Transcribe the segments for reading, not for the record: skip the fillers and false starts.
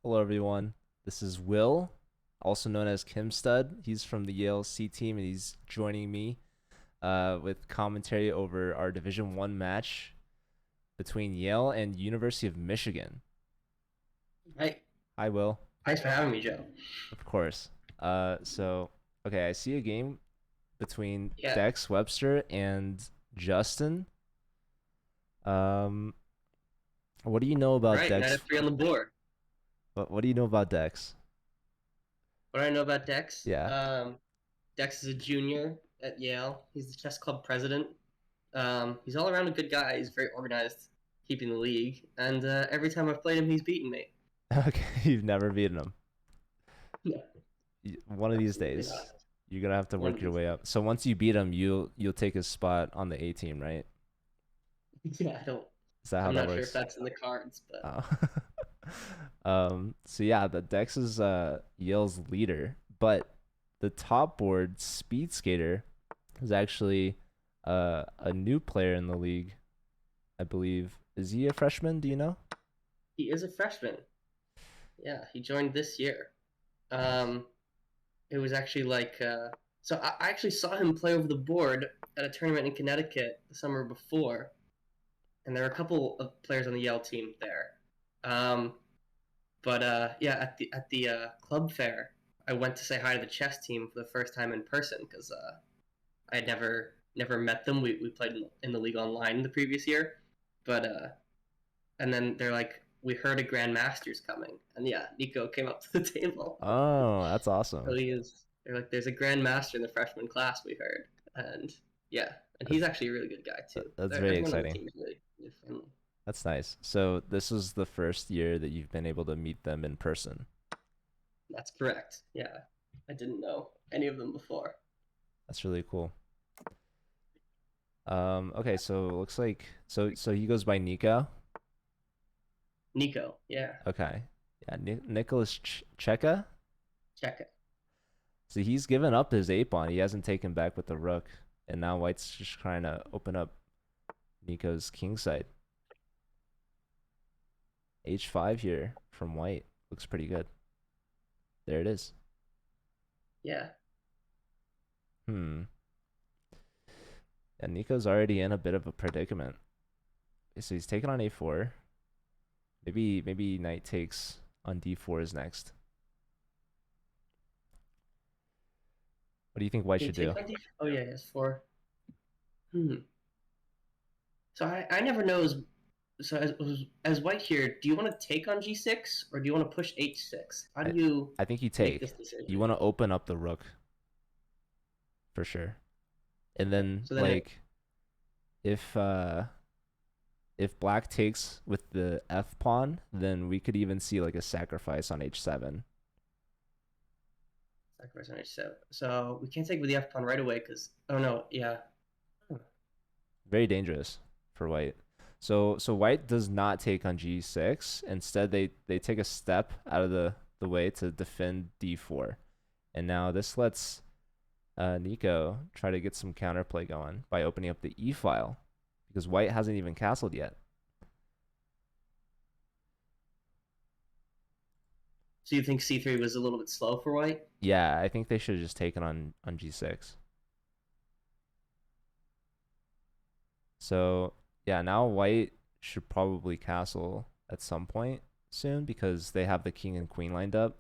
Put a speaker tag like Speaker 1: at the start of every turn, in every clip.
Speaker 1: Hello, everyone. This is Will, also known as Kim Stud. He's from the Yale C team, and he's joining me with commentary over our Division One match between Yale and University of Michigan.
Speaker 2: Hey,
Speaker 1: Hi, Will.
Speaker 2: thanks for having me, Joe.
Speaker 1: Of course. Okay, I see a game between
Speaker 2: Yeah,
Speaker 1: Dex Webster and Justin. Um, what do you know about
Speaker 2: right. Knight
Speaker 1: Dex?
Speaker 2: F3 on the board.
Speaker 1: What do you know about Dex?
Speaker 2: What do I know about Dex?
Speaker 1: Yeah.
Speaker 2: Dex is a junior at Yale. He's the chess club president. He's all around a good guy. He's very organized, keeping the league. And every time I've played him, he's beaten me.
Speaker 1: Okay, you've never beaten him.
Speaker 2: No,
Speaker 1: One of these
Speaker 2: absolutely
Speaker 1: days,
Speaker 2: not.
Speaker 1: you're gonna have to
Speaker 2: One
Speaker 1: work
Speaker 2: of
Speaker 1: your
Speaker 2: these
Speaker 1: way up.
Speaker 2: days.
Speaker 1: So once you beat him, you'll take his spot on the A team, right?
Speaker 2: Yeah, I don't.
Speaker 1: Is that how
Speaker 2: I'm
Speaker 1: that
Speaker 2: not sure if
Speaker 1: works?
Speaker 2: that's in the cards, but
Speaker 1: Oh. So yeah, the Dex is Yale's leader, but the top board speed skater is actually a new player in the league, I believe. Is he a freshman? Do you know?
Speaker 2: he is a freshman. Yeah, he joined this year.
Speaker 1: Nice.
Speaker 2: Um, it was actually so I actually saw him play over the board at a tournament in Connecticut the summer before, and there were a couple of players on the Yale team there. Um, but yeah, at the club fair, I went to say hi to the chess team for the first time in person because I had never met them. We played in the league online the previous year, but and then they're like, we heard a grandmaster's coming, and yeah, Nico came up to the table.
Speaker 1: Oh, that's
Speaker 2: So
Speaker 1: awesome.
Speaker 2: he is. They're like, there's a grandmaster in the freshman class we heard, and yeah, and he's
Speaker 1: That's
Speaker 2: actually a really good guy too.
Speaker 1: that's very
Speaker 2: Everyone on the
Speaker 1: exciting.
Speaker 2: team is really friendly.
Speaker 1: That's nice. So this is the first year that you've been able to meet them in person.
Speaker 2: That's correct. Yeah, I didn't know any of them before.
Speaker 1: That's really cool. Okay, so it looks like so he goes by Nico.
Speaker 2: Nico, yeah,
Speaker 1: Okay, yeah, Nicholas Cheka.
Speaker 2: check it.
Speaker 1: So he's given up his ape pawn. He hasn't taken back with the rook, and now White's just trying to open up Nico's king side. H5 here from White looks pretty good. There it is.
Speaker 2: Yeah,
Speaker 1: Hmm. And Nico's already in a bit of a predicament. So he's taking on a4. Maybe knight takes on d4 is next. What do you think White
Speaker 2: can you
Speaker 1: should
Speaker 2: take
Speaker 1: do?
Speaker 2: my D? Oh yeah, yes, four. Hmm. So I never know so as white here. Do you want to take on G6 or do you want to push H6? How
Speaker 1: I
Speaker 2: do you
Speaker 1: I think you
Speaker 2: make this
Speaker 1: take. You
Speaker 2: decision?
Speaker 1: want to open up the rook for sure. And
Speaker 2: Okay,
Speaker 1: then
Speaker 2: so then it.
Speaker 1: like if uh if black takes with the f pawn, then we could even see like a sacrifice on h7.
Speaker 2: Sacrifice on H7. So we can't take with the F pawn right away because oh no, yeah.
Speaker 1: Very dangerous for white. So white does not take on g6. Instead, they take a step out of the way to defend d4. And now this lets Nico try to get some counterplay going by opening up the e file because white hasn't even castled yet.
Speaker 2: So you think C3 was a little bit slow for white?
Speaker 1: Yeah, I think they should have just taken on g6. So yeah, now white should probably castle at some point soon because they have the king and queen lined up,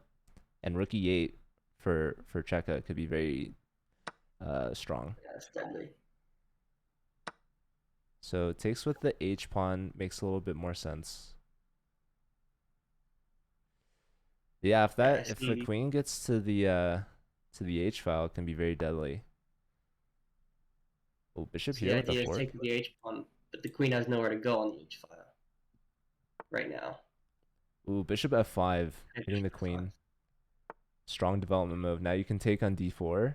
Speaker 1: and rook e8 for Cheka could be very strong.
Speaker 2: Yeah, that's deadly.
Speaker 1: So it takes with the h pawn makes a little bit more sense. Yeah,
Speaker 2: Yeah, I
Speaker 1: if the
Speaker 2: see.
Speaker 1: queen gets to the h file, it can be very deadly. Oh, bishop
Speaker 2: So the
Speaker 1: here with a
Speaker 2: idea is
Speaker 1: fork.
Speaker 2: take the H pawn, but the queen has nowhere to go on the H file right now.
Speaker 1: Ooh, bishop f5 hitting the queen. Strong development move. Now you can take on d4.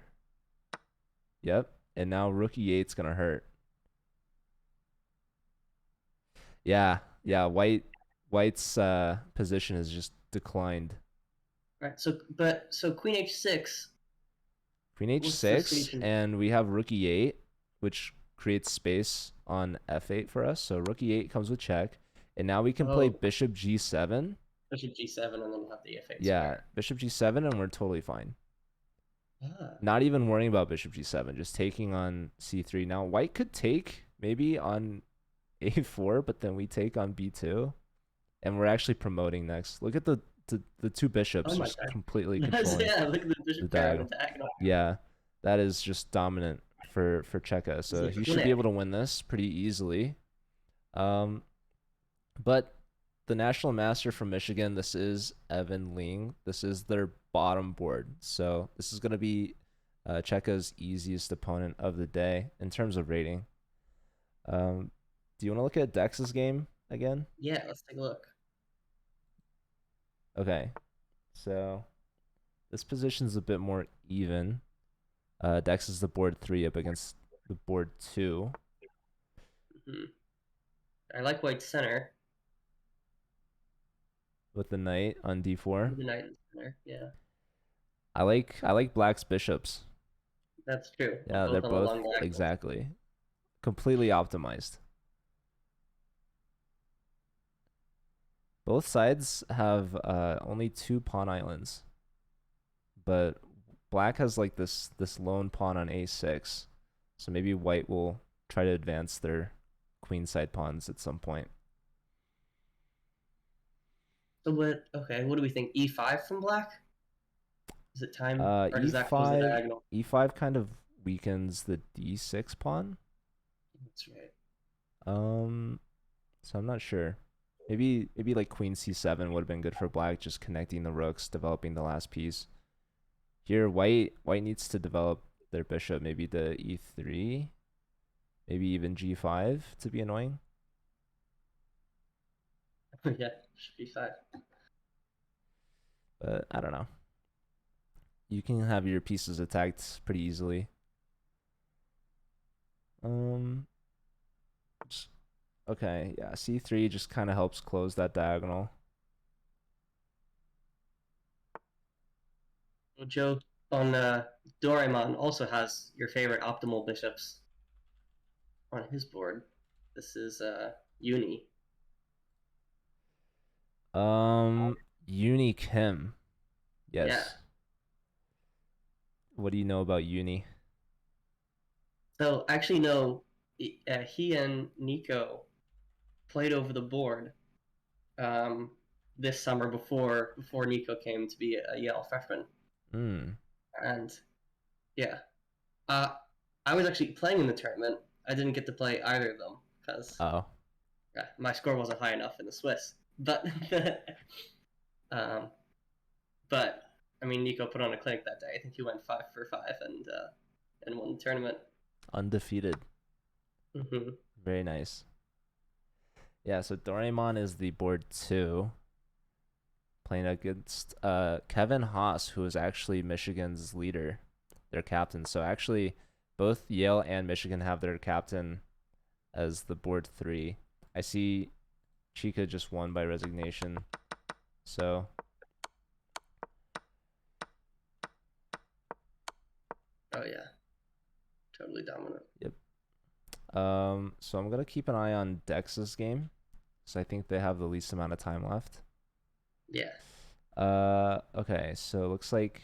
Speaker 1: Yep. And now rook e8's gonna hurt. Yeah, yeah. White's position is just declined.
Speaker 2: Right. So queen H6.
Speaker 1: Queen
Speaker 2: What's the
Speaker 1: h6,
Speaker 2: solution?
Speaker 1: and we have rook e8, which creates space on f8 for us. So rook e8 comes with check, and now we can play
Speaker 2: Oh,
Speaker 1: bishop g7.
Speaker 2: bishop g7 and then have the f8
Speaker 1: Yeah,
Speaker 2: square.
Speaker 1: bishop g7 and we're totally fine.
Speaker 2: Ah,
Speaker 1: Not even worrying about bishop g7, just taking on c3. Now white could take maybe on a4, but then we take on b2, and we're actually promoting next. Look at the two
Speaker 2: oh
Speaker 1: bishops
Speaker 2: my
Speaker 1: just
Speaker 2: god.
Speaker 1: completely
Speaker 2: That's,
Speaker 1: controlling
Speaker 2: yeah, look at the
Speaker 1: the
Speaker 2: bishop pair on the
Speaker 1: diagonal.
Speaker 2: diagonal.
Speaker 1: Yeah, that is just dominant for Cheka.
Speaker 2: This is
Speaker 1: So
Speaker 2: a
Speaker 1: he should be
Speaker 2: clinic.
Speaker 1: able to win this pretty easily. Um, but the national master from Michigan, this is Evan Ling. This is their bottom board. So this is going to be Cheka's easiest opponent of the day in terms of rating. Do you want to look at Dex's game again?
Speaker 2: Yeah, let's take a look.
Speaker 1: Okay, so this position's a bit more even. Dex is the board 3 up against the board 2
Speaker 2: Hmm. I like white center
Speaker 1: with the knight on d4.
Speaker 2: with the knight in the center. Yeah,
Speaker 1: I like black's bishops.
Speaker 2: that's true.
Speaker 1: Yeah, they're
Speaker 2: Both on the
Speaker 1: both
Speaker 2: long diagonals.
Speaker 1: exactly completely optimized. Both sides have only 2 pawn islands, but black has like this lone pawn on a6. So maybe white will try to advance their queenside pawns at some point.
Speaker 2: So what? Okay, what do we think? E5 from black? Is it time, or does that close the
Speaker 1: E5
Speaker 2: diagonal?
Speaker 1: E5 kind of weakens the d6 pawn.
Speaker 2: That's right.
Speaker 1: So I'm not sure. Maybe like queen c7 would have been good for black, just connecting the rooks, developing the last piece. Here, white needs to develop their bishop, maybe to e3, maybe even g5 to be annoying.
Speaker 2: Yeah, should be 5.
Speaker 1: But I don't know. You can have your pieces attacked pretty easily. Um, okay, yeah, c3 just kind of helps close that diagonal.
Speaker 2: Well, Joe on Doraemon also has your favorite optimal bishops on his board. This is Uni.
Speaker 1: Um, Uni Kim.
Speaker 2: Yeah.
Speaker 1: Yes. What do you know about Uni?
Speaker 2: So actually, no, he and Nico played over the board um, this summer before Nico came to be a Yale freshman,
Speaker 1: Hmm.
Speaker 2: and yeah, uh, I was actually playing in the tournament. I didn't get to play either of them because
Speaker 1: Oh.
Speaker 2: my score wasn't high enough in the Swiss. But um, but I mean, Nico put on a clinic that day. I think he went 5 for 5 and won the tournament.
Speaker 1: Undefeated.
Speaker 2: Mm-hmm.
Speaker 1: Very nice. Yeah, so Doraemon is the board 2, playing against Kevin Haas, who is actually Michigan's leader, their captain. So actually, both Yale and Michigan have their captain as the board 3. I see Chica just won by resignation. So
Speaker 2: Oh yeah, totally dominant.
Speaker 1: yep. So I'm gonna keep an eye on Dex's game, because I think they have the least amount of time left.
Speaker 2: Yeah.
Speaker 1: Okay, so it looks like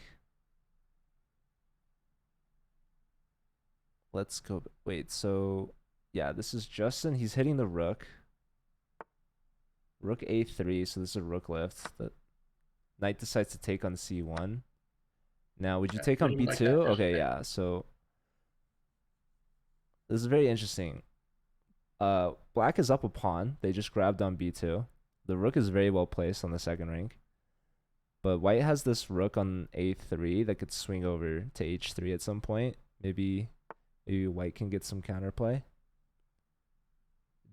Speaker 1: let's go. Wait, so yeah, this is Justin. He's hitting the rook. Rook a3, so this is a rook lift. The knight decides to take on c1. Now, would you
Speaker 2: Yeah,
Speaker 1: take
Speaker 2: what
Speaker 1: on
Speaker 2: do you like that
Speaker 1: b2?
Speaker 2: bishop
Speaker 1: Okay,
Speaker 2: there?
Speaker 1: yeah. So this is very interesting. Black is up a pawn. They just grabbed on b2. The rook is very well placed on the second rank. But white has this rook on a3 that could swing over to h3 at some point. Maybe white can get some counterplay.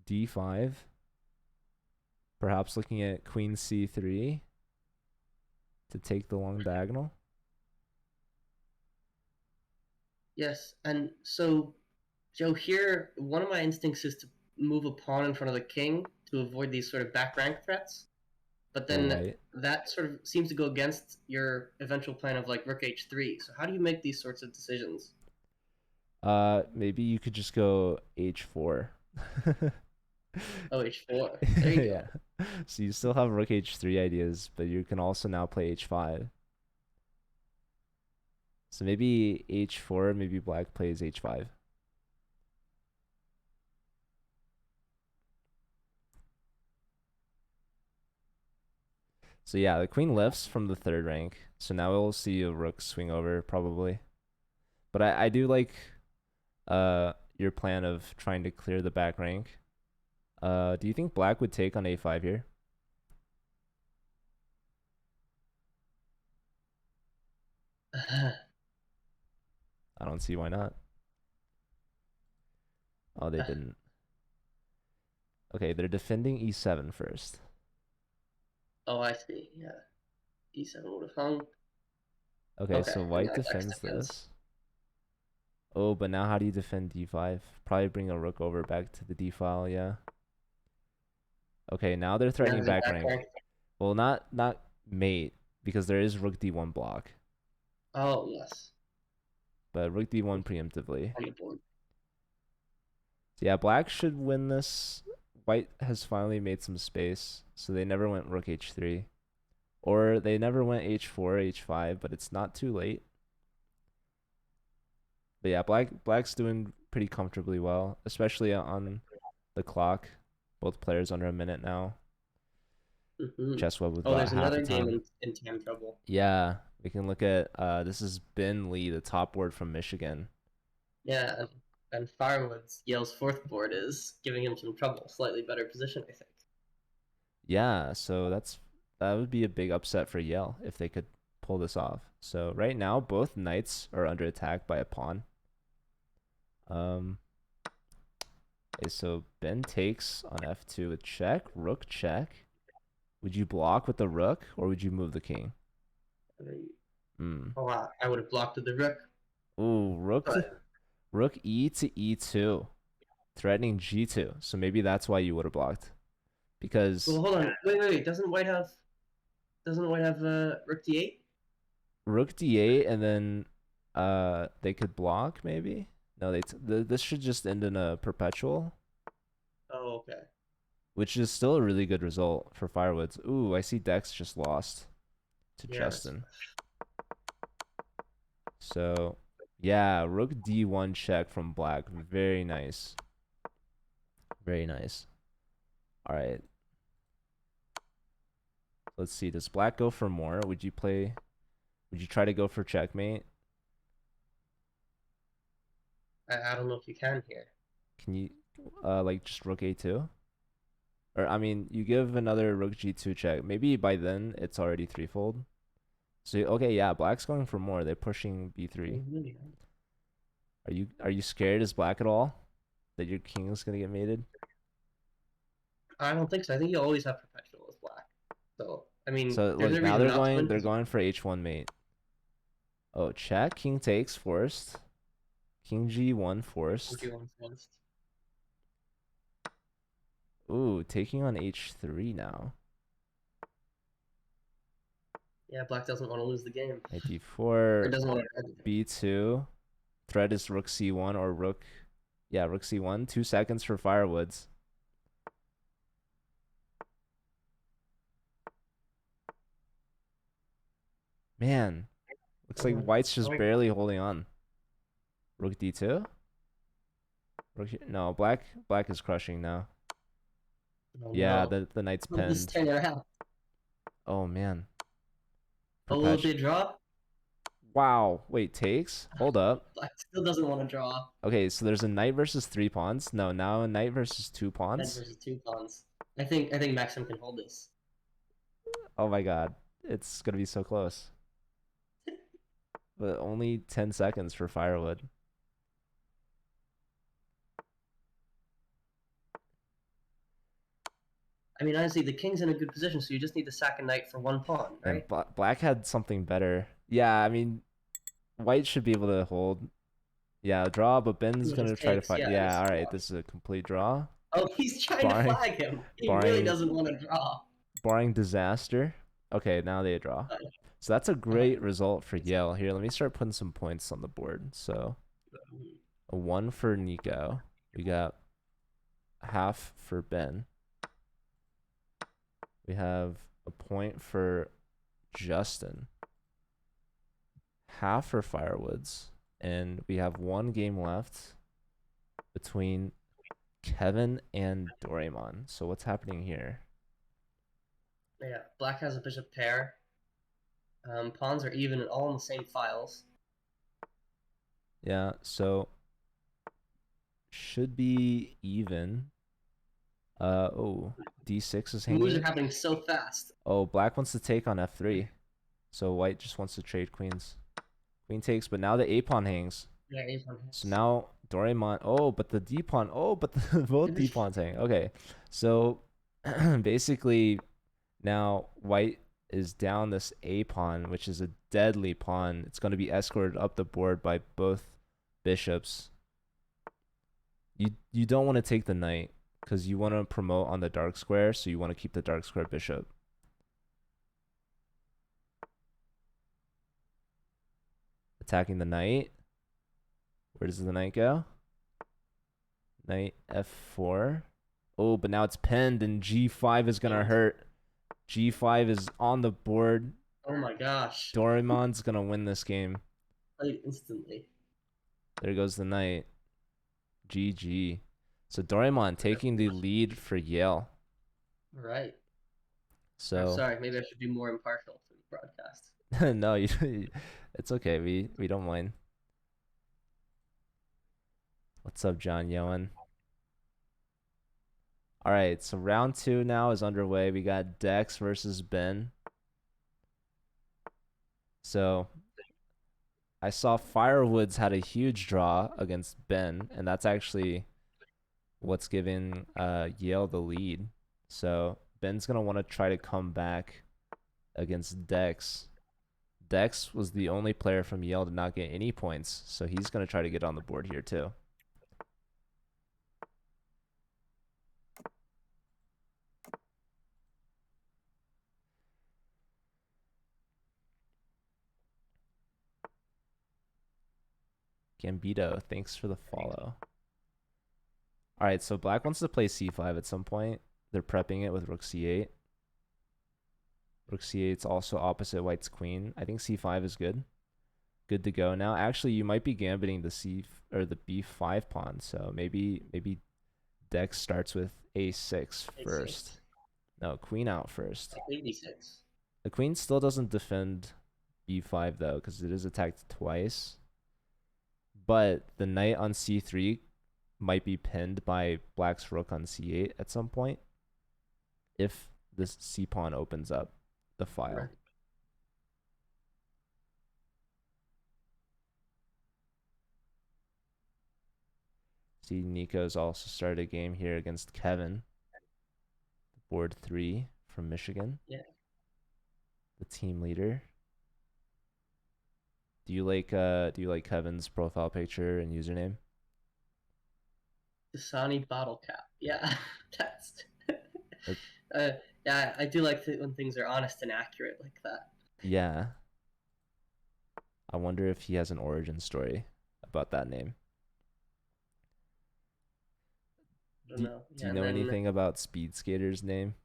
Speaker 1: d5. Perhaps looking at queen c3 to take the long diagonal.
Speaker 2: Yes, and so Joe, here one of my instincts is to move a pawn in front of the king to avoid these sort of back rank threats. But
Speaker 1: For
Speaker 2: then
Speaker 1: white.
Speaker 2: that sort of seems to go against your eventual plan of like rook h3. So how do you make these sorts of decisions?
Speaker 1: Maybe you could just go h4.
Speaker 2: Oh, h4. There you
Speaker 1: Yeah.
Speaker 2: go.
Speaker 1: So you still have rook h3 ideas, but you can also now play h5. So maybe h4, maybe black plays h5. So yeah, the queen lifts from the third rank. So now we'll see a rook swing over probably. But I do like your plan of trying to clear the back rank. Do you think black would take on a5 here? I don't see why not. Oh, they didn't. Okay, they're defending e7 first.
Speaker 2: Oh, I see. Yeah. D7 would have hung.
Speaker 1: Okay,
Speaker 2: Okay,
Speaker 1: so
Speaker 2: and
Speaker 1: white
Speaker 2: now Jack
Speaker 1: defends
Speaker 2: defends.
Speaker 1: this. Oh, but now how do you defend d5? Probably bring a rook over back to the d file, yeah. Okay, now they're
Speaker 2: Now
Speaker 1: threatening
Speaker 2: there's a
Speaker 1: back
Speaker 2: back
Speaker 1: rank.
Speaker 2: rank.
Speaker 1: Well, not mate, because there is rook d1 block,
Speaker 2: Oh, yes.
Speaker 1: but rook d1 preemptively.
Speaker 2: On the board.
Speaker 1: So yeah, black should win this. White has finally made some space, so they never went rook h3. Or they never went h4, h5, but it's not too late. But yeah, black's doing pretty comfortably well, especially on the clock. Both players under a minute now.
Speaker 2: Hmm.
Speaker 1: Chessweb with
Speaker 2: Oh,
Speaker 1: about
Speaker 2: there's
Speaker 1: half a
Speaker 2: another game
Speaker 1: time.
Speaker 2: in time trouble.
Speaker 1: Yeah, we can look at this is Ben Lee, the top board from Michigan.
Speaker 2: Yeah, and Firewood's Yale's fourth board is giving him some trouble. Slightly better position, I think.
Speaker 1: Yeah, so that would be a big upset for Yale if they could pull this off. So right now both knights are under attack by a pawn. Um okay, so Ben takes on f2 with check, rook check. Would you block with the rook or would you move the king? Hmm.
Speaker 2: Oh, wow. I would have blocked with the rook,
Speaker 1: Ooh,
Speaker 2: but
Speaker 1: rook e to e2, threatening g2. So maybe that's why you would have blocked.
Speaker 2: well,
Speaker 1: Because
Speaker 2: hold on. Wait. Doesn't White have rook d8?
Speaker 1: rook d8 and then they could block maybe. No, this should just end in a perpetual,
Speaker 2: Oh, okay.
Speaker 1: which is still a really good result for Firewoods. Ooh, I see Dex just lost to
Speaker 2: Yeah, that's
Speaker 1: Justin. So yeah, rook d1 check from black. Very nice. Very nice. All right. Let's see. Does black go for more? Would you try to go for checkmate?
Speaker 2: I don't know if you can here.
Speaker 1: Can you like just rook a2? Or I mean, you give another rook g2 check. Maybe by then it's already threefold. So okay, yeah, black's going for more. They're pushing b3. Are you scared as black at all that your king is gonna get mated?
Speaker 2: I don't think so. I think you always have perpetual with black. So I mean,
Speaker 1: So
Speaker 2: there's
Speaker 1: look,
Speaker 2: no
Speaker 1: now
Speaker 2: reason not to win.
Speaker 1: they're going for h1 mate. Oh, check, king takes forced. King g1 forced. Ooh, taking on h3 now.
Speaker 2: Yeah, black doesn't want to lose the game.
Speaker 1: Knight
Speaker 2: Or
Speaker 1: d4,
Speaker 2: doesn't want to.
Speaker 1: b2. Threat is rook c1 or rook, yeah, rook c1. 2 seconds for Firewoods. Man, looks like White's just barely holding on. Rook d2. No, black is crushing now.
Speaker 2: Oh
Speaker 1: Yeah,
Speaker 2: no!
Speaker 1: the knight's
Speaker 2: This
Speaker 1: pinned.
Speaker 2: turn around.
Speaker 1: Oh man.
Speaker 2: Oh, will it be
Speaker 1: Perpet.
Speaker 2: a draw?
Speaker 1: Wow. Wait, takes? Hold up.
Speaker 2: Black still doesn't want to draw.
Speaker 1: Okay, so there's a knight versus 3 pawns. No, now a knight versus two
Speaker 2: Head
Speaker 1: pawns.
Speaker 2: versus two pawns. I think Maxim can hold this.
Speaker 1: Oh my god. It's gonna be so close. But only 10 seconds for Firewood.
Speaker 2: I mean, honestly, the king's in a good position, so you just need to sack a knight for one pawn,
Speaker 1: And
Speaker 2: right?
Speaker 1: black had something better. Yeah, I mean, white should be able to hold. Yeah, draw, but Ben's
Speaker 2: He
Speaker 1: gonna
Speaker 2: just
Speaker 1: try to
Speaker 2: takes.
Speaker 1: fight.
Speaker 2: Yeah,
Speaker 1: Yeah,
Speaker 2: just
Speaker 1: all right,
Speaker 2: draw.
Speaker 1: this is a complete draw.
Speaker 2: Oh, he's trying to
Speaker 1: Barring,
Speaker 2: flag him. He really
Speaker 1: barring,
Speaker 2: doesn't want to draw.
Speaker 1: barring disaster. Okay, now they draw. So that's a
Speaker 2: Uh,
Speaker 1: great result for Yale. Here, let me start putting some points on the board. So a 1 for Nico. We got half for Ben. We have a point for Justin. Half for Firewoods. And we have one game left between Kevin and Doraemon. So what's happening here?
Speaker 2: Yeah, black has a bishop pair. Pawns are even and all in the same files.
Speaker 1: Yeah, so should be even. Oh, d6 is
Speaker 2: Moves are
Speaker 1: hanging.
Speaker 2: happening so fast.
Speaker 1: Oh, black wants to take on f3. So white just wants to trade queens. Queen takes, but now the a pawn hangs.
Speaker 2: Yeah, a-pawn
Speaker 1: So
Speaker 2: hits.
Speaker 1: now Doraemon. Oh, but the d pawn. Oh, but both d pawns hang. Okay, so basically now white is down this a pawn, which is a deadly pawn. It's going to be escorted up the board by both bishops. You don't want to take the knight because you want to promote on the dark square, so you want to keep the dark square bishop. Attacking the knight. Where does the knight go? Knight f4. Oh, but now it's pinned and g5 is going to hurt. G5 is on the board.
Speaker 2: Oh my gosh.
Speaker 1: Doraemon's going to win this game.
Speaker 2: Played instantly.
Speaker 1: There goes the knight. GG. So Doraemon taking the lead for Yale.
Speaker 2: Right.
Speaker 1: So
Speaker 2: sorry, maybe I should be more impartial for the broadcast.
Speaker 1: no, it's okay. We don't mind. What's up, John Yowen? All right, so round 2 now is underway. We got Dex versus Ben. So I saw Firewoods had a huge draw against Ben, and that's actually what's giving Yale the lead. So Ben's gonna want to try to come back against Dex. Dex was the only player from Yale to not get any points, so he's gonna try to get on the board here too. Gambito, thanks for the follow. All right, so black wants to play c5 at some point. They're prepping it with rook c8. Rook c8 is also opposite white's queen. I think c5 is good. Good to go now. Actually, you might be gambiting the c or the b5 pawn. So maybe Dex starts with a6 first. No, queen out first.
Speaker 2: Queen d6.
Speaker 1: The queen still doesn't defend b5 though, because it is attacked twice. But the knight on c3 might be pinned by black's rook on c8 at some point if this c pawn opens up the file. Right. See, Nico's also started a game here against Kevin. Board 3 from Michigan.
Speaker 2: Yeah.
Speaker 1: The team leader. Do you like Kevin's profile picture and username?
Speaker 2: Dasani bottle cap. Yeah, that's. Yeah, I do like when things are honest and accurate like that.
Speaker 1: Yeah. I wonder if he has an origin story about that name.
Speaker 2: Do
Speaker 1: you know anything about Speed Skater's name?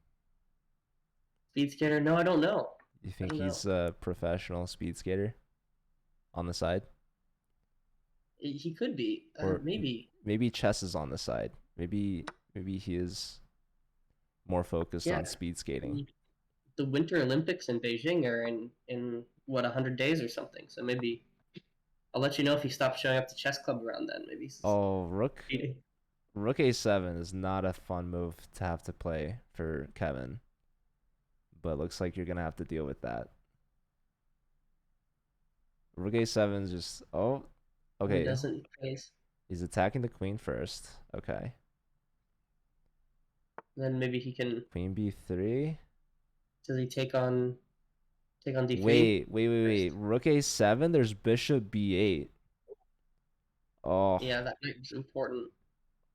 Speaker 2: Speed Skater? No, I don't know.
Speaker 1: You think he's a professional speed skater on the side?
Speaker 2: He could be.
Speaker 1: Or
Speaker 2: maybe
Speaker 1: chess is on the side. Maybe he is more focused on speed skating.
Speaker 2: The Winter Olympics in Beijing are in what 100 days or something. So maybe I'll let you know if he stops showing up to chess club around then. Maybe.
Speaker 1: Rook a7 is not a fun move to have to play for Kevin. But looks like you're going to have to deal with that. Rook a7 is just... Oh, okay.
Speaker 2: He doesn't place.
Speaker 1: He's attacking the queen first. Okay.
Speaker 2: Then maybe he can...
Speaker 1: Queen b3?
Speaker 2: Does he take on d3?
Speaker 1: Wait. Rook a7? There's bishop b8. Oh.
Speaker 2: Yeah, that might be important.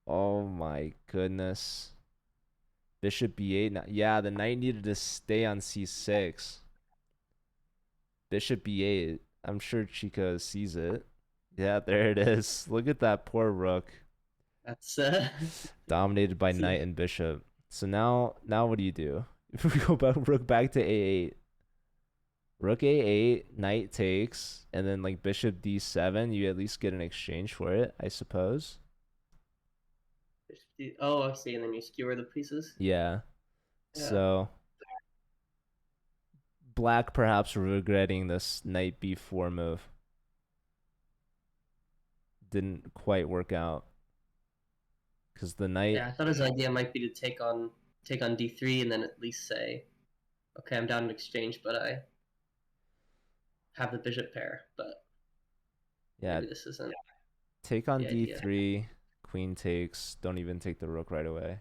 Speaker 1: Oh my goodness. Bishop b8. Yeah, the knight needed to stay on c6. Bishop b8. I'm sure Chica sees it. Yeah, there it is. Look at that poor rook.
Speaker 2: That's
Speaker 1: Dominated by
Speaker 2: see.
Speaker 1: knight and bishop. So now what do you do? If we go back, rook back to a8, rook a8, knight takes, and then like bishop d7, you at least get an exchange for it, I suppose.
Speaker 2: Oh, I see. And then you skewer the pieces.
Speaker 1: Yeah.
Speaker 2: Yeah.
Speaker 1: So black perhaps regretting this knight b4 move. Didn't quite work out because the knight.
Speaker 2: Yeah, I thought his idea might be to take on d3 and then at least say, okay, I'm down in exchange, but I have the bishop pair. But
Speaker 1: Yeah,
Speaker 2: maybe this isn't
Speaker 1: take on
Speaker 2: the idea.
Speaker 1: d3, queen takes. Don't even take the rook right away.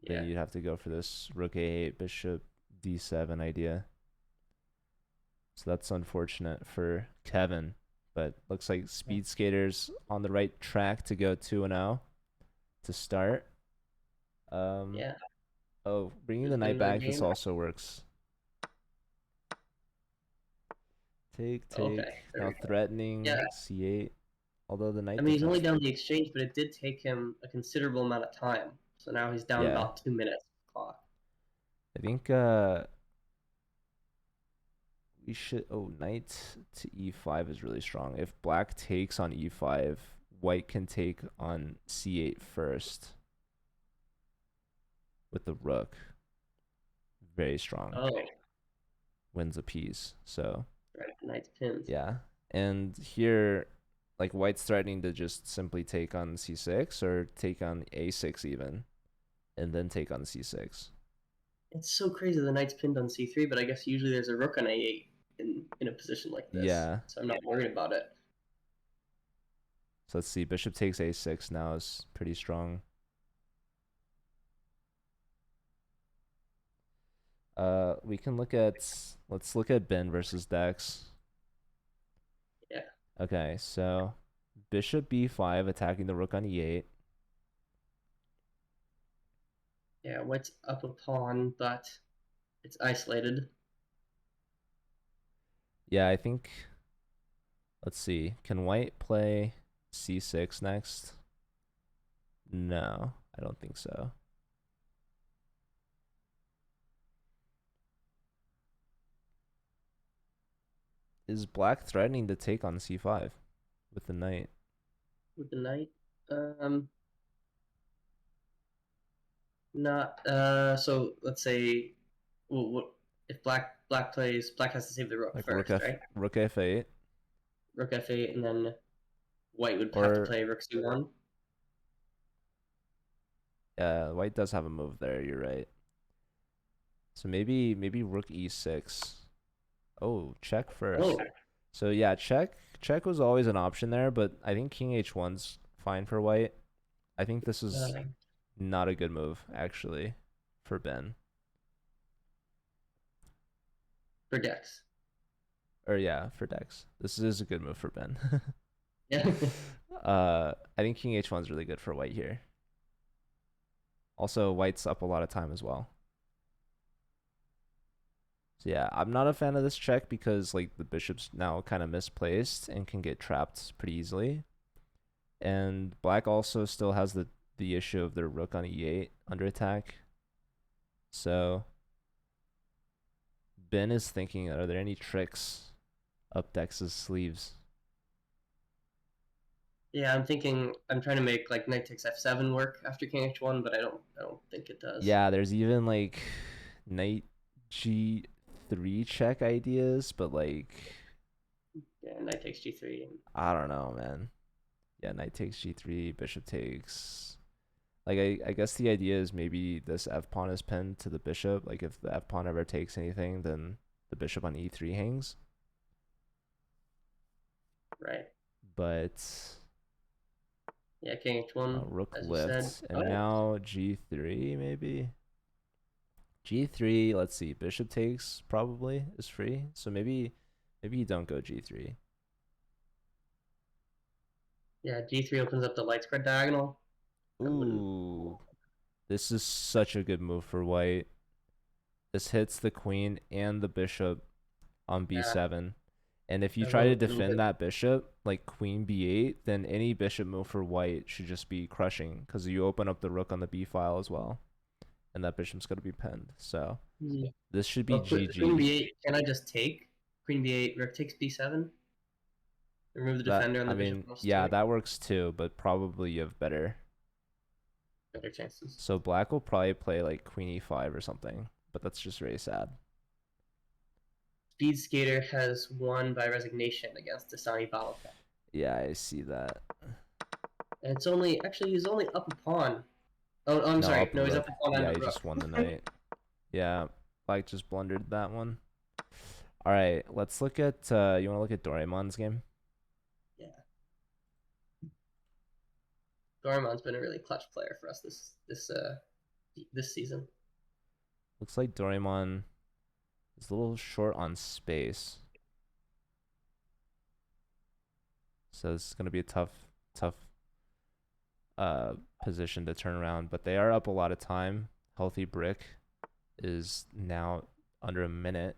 Speaker 1: Then
Speaker 2: Yeah.
Speaker 1: you'd have to go for this rook a8, bishop d7 idea. So that's unfortunate for Kevin, but looks like Speed Skater's on the right track to go 2-0 to start.
Speaker 2: Yeah.
Speaker 1: Oh, bringing the
Speaker 2: Just
Speaker 1: knight
Speaker 2: another
Speaker 1: back, this
Speaker 2: game.
Speaker 1: also works. Take,
Speaker 2: Okay.
Speaker 1: take.
Speaker 2: There
Speaker 1: Now
Speaker 2: we go.
Speaker 1: threatening
Speaker 2: Yeah.
Speaker 1: c8. Although the
Speaker 2: I
Speaker 1: knight
Speaker 2: mean, he's only
Speaker 1: defense.
Speaker 2: down the exchange, but it did take him a considerable amount of time. So now he's down
Speaker 1: Yeah.
Speaker 2: about 2 minutes clock.
Speaker 1: I think we should. Oh, knight to e5 is really strong. If black takes on e5, white can take on c8 first with the rook. Very strong.
Speaker 2: Oh,
Speaker 1: Wins a piece. So
Speaker 2: right. Knight's pinned.
Speaker 1: yeah. And here, like white's threatening to just simply take on c6 or take on a6 even, and then take on c6.
Speaker 2: It's so crazy the knight's pinned on c3, but I guess usually there's a rook on a8 in a position like this.
Speaker 1: Yeah.
Speaker 2: So I'm not worried about it.
Speaker 1: So let's see. Bishop takes a6 now is pretty strong. We can look at, let's look at Ben versus Dex.
Speaker 2: Yeah.
Speaker 1: Okay, so bishop b5 attacking the rook on e8.
Speaker 2: Yeah, white's up a pawn, but it's isolated.
Speaker 1: Yeah, I think, let's see. Can white play c6 next? No, I don't think so. Is black threatening to take on c5 with the knight?
Speaker 2: With the knight. Not so let's say well, what if black plays black has to save the rook
Speaker 1: Like
Speaker 2: first, right?
Speaker 1: rook f8,
Speaker 2: Rook f8 and then white would have to
Speaker 1: or
Speaker 2: play rook c1.
Speaker 1: white does have a move there. You're right. So maybe rook e6. Oh, check first.
Speaker 2: Oh,
Speaker 1: So yeah, check was always an option there, but I think king h1's fine for white. I think this is
Speaker 2: uh,
Speaker 1: not a good move actually for Ben.
Speaker 2: for Dex.
Speaker 1: Or yeah, for Dex. This is a good move for Ben.
Speaker 2: Yeah.
Speaker 1: I think king h1's really good for white here. Also, white's up a lot of time as well. So yeah, I'm not a fan of this check because like the bishop's now kind of misplaced and can get trapped pretty easily. And black also still has the issue of their rook on e8 under attack. So Ben is thinking, are there any tricks up Dex's sleeves?
Speaker 2: Yeah, I'm trying to make like knight takes f7 work after king h1, but I don't think it does.
Speaker 1: Yeah, there's even like knight g3 check ideas, but like
Speaker 2: Yeah, knight takes g3.
Speaker 1: I don't know, man. Yeah, knight takes g3, bishop takes. Like I guess the idea is maybe this f pawn is pinned to the bishop. Like if the f pawn ever takes anything, then the bishop on e3 hangs.
Speaker 2: Right.
Speaker 1: But
Speaker 2: Yeah, king h1,
Speaker 1: rook
Speaker 2: as you said.
Speaker 1: lifts, and
Speaker 2: Oh,
Speaker 1: now g3 maybe. G3, let's see. Bishop takes probably is free. So maybe you don't go g3.
Speaker 2: yeah, g3 opens up the light square diagonal. I wouldn't.
Speaker 1: Ooh. This is such a good move for white. This hits the queen and the bishop on
Speaker 2: Yeah,
Speaker 1: b7. And if you
Speaker 2: That
Speaker 1: try
Speaker 2: would
Speaker 1: to
Speaker 2: have been
Speaker 1: defend
Speaker 2: good.
Speaker 1: that bishop, like queen b8, then any bishop move for white should just be crushing because you open up the rook on the b file as well, and that bishop's going to be pinned. So
Speaker 2: Yeah.
Speaker 1: this should be
Speaker 2: Well, queen
Speaker 1: GG.
Speaker 2: b8. Can I just take queen b8? Rook takes b7. Remove the
Speaker 1: That
Speaker 2: defender on
Speaker 1: I
Speaker 2: the bishop
Speaker 1: mean,
Speaker 2: on
Speaker 1: yeah,
Speaker 2: c2.
Speaker 1: that works too, but probably you have better.
Speaker 2: Better chances.
Speaker 1: So black will probably play like queen e5 or something, but that's just very sad.
Speaker 2: Speed Skater has won by resignation against Dasani Balaka.
Speaker 1: Yeah, I see that.
Speaker 2: And it's only actually he's only up a pawn. Oh, I'm
Speaker 1: No,
Speaker 2: sorry.
Speaker 1: up a
Speaker 2: No, he's up
Speaker 1: rook.
Speaker 2: a pawn and
Speaker 1: Yeah,
Speaker 2: a
Speaker 1: he
Speaker 2: rook.
Speaker 1: just won the knight. Yeah, black just blundered that one. All right, let's look at. You want to look at Doraemon's game?
Speaker 2: Yeah. Gorman's been a really clutch player for us this season.
Speaker 1: Looks like Doraemon is a little short on space, so this is gonna be a tough position to turn around. But they are up a lot of time. Healthy brick is now under a minute.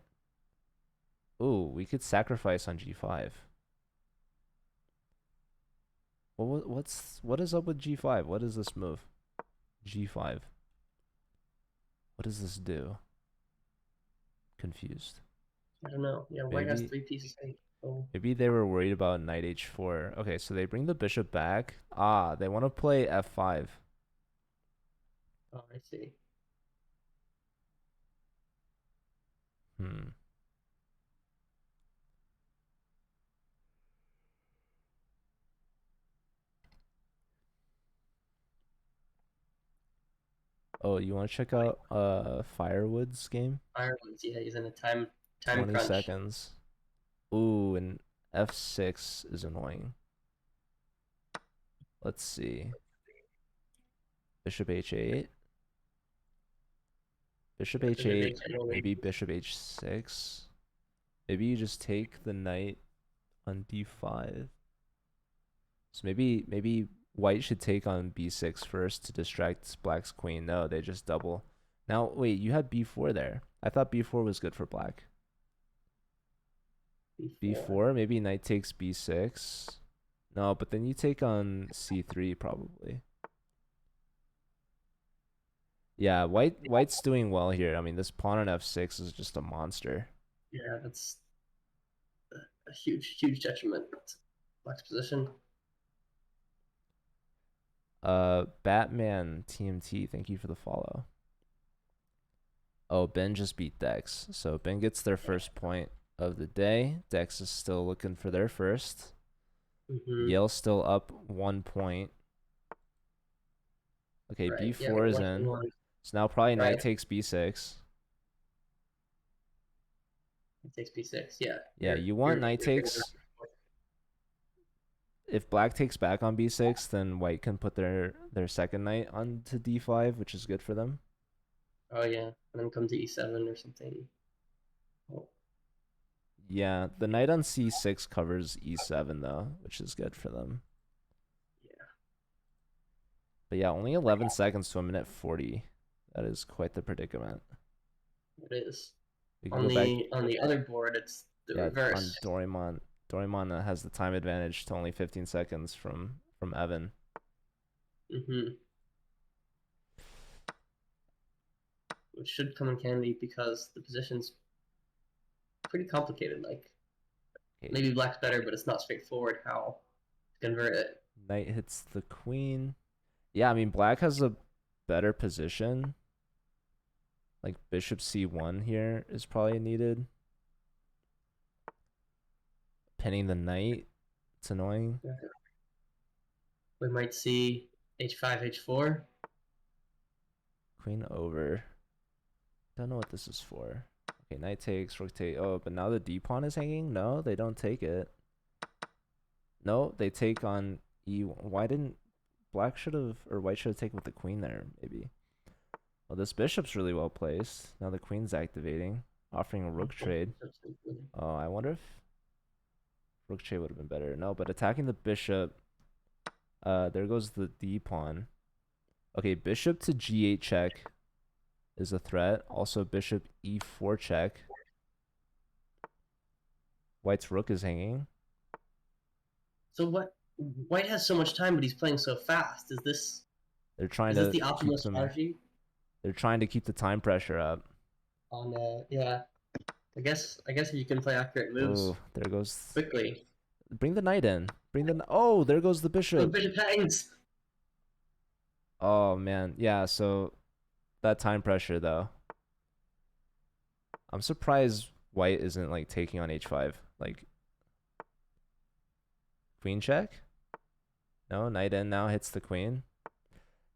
Speaker 1: Ooh, we could sacrifice on g5. What is up with g5? What is this move? g5. What does this do? Confused.
Speaker 2: I don't know. Yeah, white has
Speaker 1: Maybe
Speaker 2: three pieces. Oh,
Speaker 1: maybe they were worried about knight h4. Okay, so they bring the bishop back. Ah, they want to play f5.
Speaker 2: oh, I see.
Speaker 1: Hmm. Oh, you want to check out Firewood's game?
Speaker 2: Ireland's, yeah, he's in a time
Speaker 1: 20
Speaker 2: crunch.
Speaker 1: seconds. Ooh, and f6 is annoying. Let's see. Bishop h8. Bishop
Speaker 2: Yeah, bishop
Speaker 1: h8,
Speaker 2: h8.
Speaker 1: maybe bishop h6. Maybe you just take the knight on d5. So maybe white should take on b6 first to distract black's queen. No, they just double. Now, wait, you had b4 there. I thought b4 was good for black.
Speaker 2: b4.
Speaker 1: b4, maybe knight takes b6. No, but then you take on c3 probably. Yeah, white's doing well here. I mean, this pawn on f6 is just a monster.
Speaker 2: Yeah, that's a huge detriment to black's position.
Speaker 1: Batman TMT, thank you for the follow. Oh, Ben just beat Dex. So Ben gets their first point of the day. Dex is still looking for their first.
Speaker 2: Mm-hmm.
Speaker 1: Yale's still up 1 point. Okay,
Speaker 2: Right. Yeah,
Speaker 1: b4 is
Speaker 2: white
Speaker 1: in.
Speaker 2: won.
Speaker 1: So now probably
Speaker 2: Right.
Speaker 1: knight takes b6.
Speaker 2: It takes b6. Yeah.
Speaker 1: Yeah, you want knight
Speaker 2: You're gonna.
Speaker 1: takes. If black takes back on b6, then white can put their second knight onto d5, which is good for them.
Speaker 2: Oh yeah, and then come to e7 or something. Oh,
Speaker 1: Yeah, the knight on c6 covers e7 though, which is good for them.
Speaker 2: yeah.
Speaker 1: But yeah, only 11 seconds to a minute 40. That is quite the predicament.
Speaker 2: It is.
Speaker 1: We can
Speaker 2: On
Speaker 1: go back.
Speaker 2: the other board, it's the
Speaker 1: Yeah, on
Speaker 2: reverse.
Speaker 1: Doraemon. Doraemon has the time advantage to only 15 seconds from Evan.
Speaker 2: Mm-hmm. Which should come in handy because the position's pretty complicated. Like
Speaker 1: Okay,
Speaker 2: maybe black's better, but it's not straightforward how to convert it.
Speaker 1: knight hits the queen. Yeah, I mean black has a better position. Like bishop c1 here is probably needed. Pinning the knight. It's annoying.
Speaker 2: We might see h5, h4.
Speaker 1: Queen over. Don't know what this is for. Okay, knight takes, rook take. Oh, but now the d pawn is hanging? No, they don't take it. No, they take on e. Why didn't black should have, or white should have taken with the queen there, maybe. Well, this bishop's really well placed. Now the queen's activating, offering a rook trade. Oh, I wonder if rook trade would have been better. No, but attacking the bishop. There goes the d pawn. Okay, bishop to g8 check is a threat. Also, bishop e4 check. White's rook is hanging.
Speaker 2: So what? White has so much time, but he's playing so fast.
Speaker 1: They're trying
Speaker 2: Is this
Speaker 1: to
Speaker 2: the optimal
Speaker 1: keep them.
Speaker 2: strategy?
Speaker 1: They're trying to keep the time pressure up.
Speaker 2: On yeah, I guess if you can play accurate
Speaker 1: Oh,
Speaker 2: moves
Speaker 1: there goes.
Speaker 2: quickly.
Speaker 1: Bring the knight in. Oh, there goes the
Speaker 2: Oh,
Speaker 1: bishop.
Speaker 2: bishop hangs.
Speaker 1: Oh man, yeah. So that time pressure though. I'm surprised White isn't like taking on h5. Like queen check. No, knight in now hits the queen.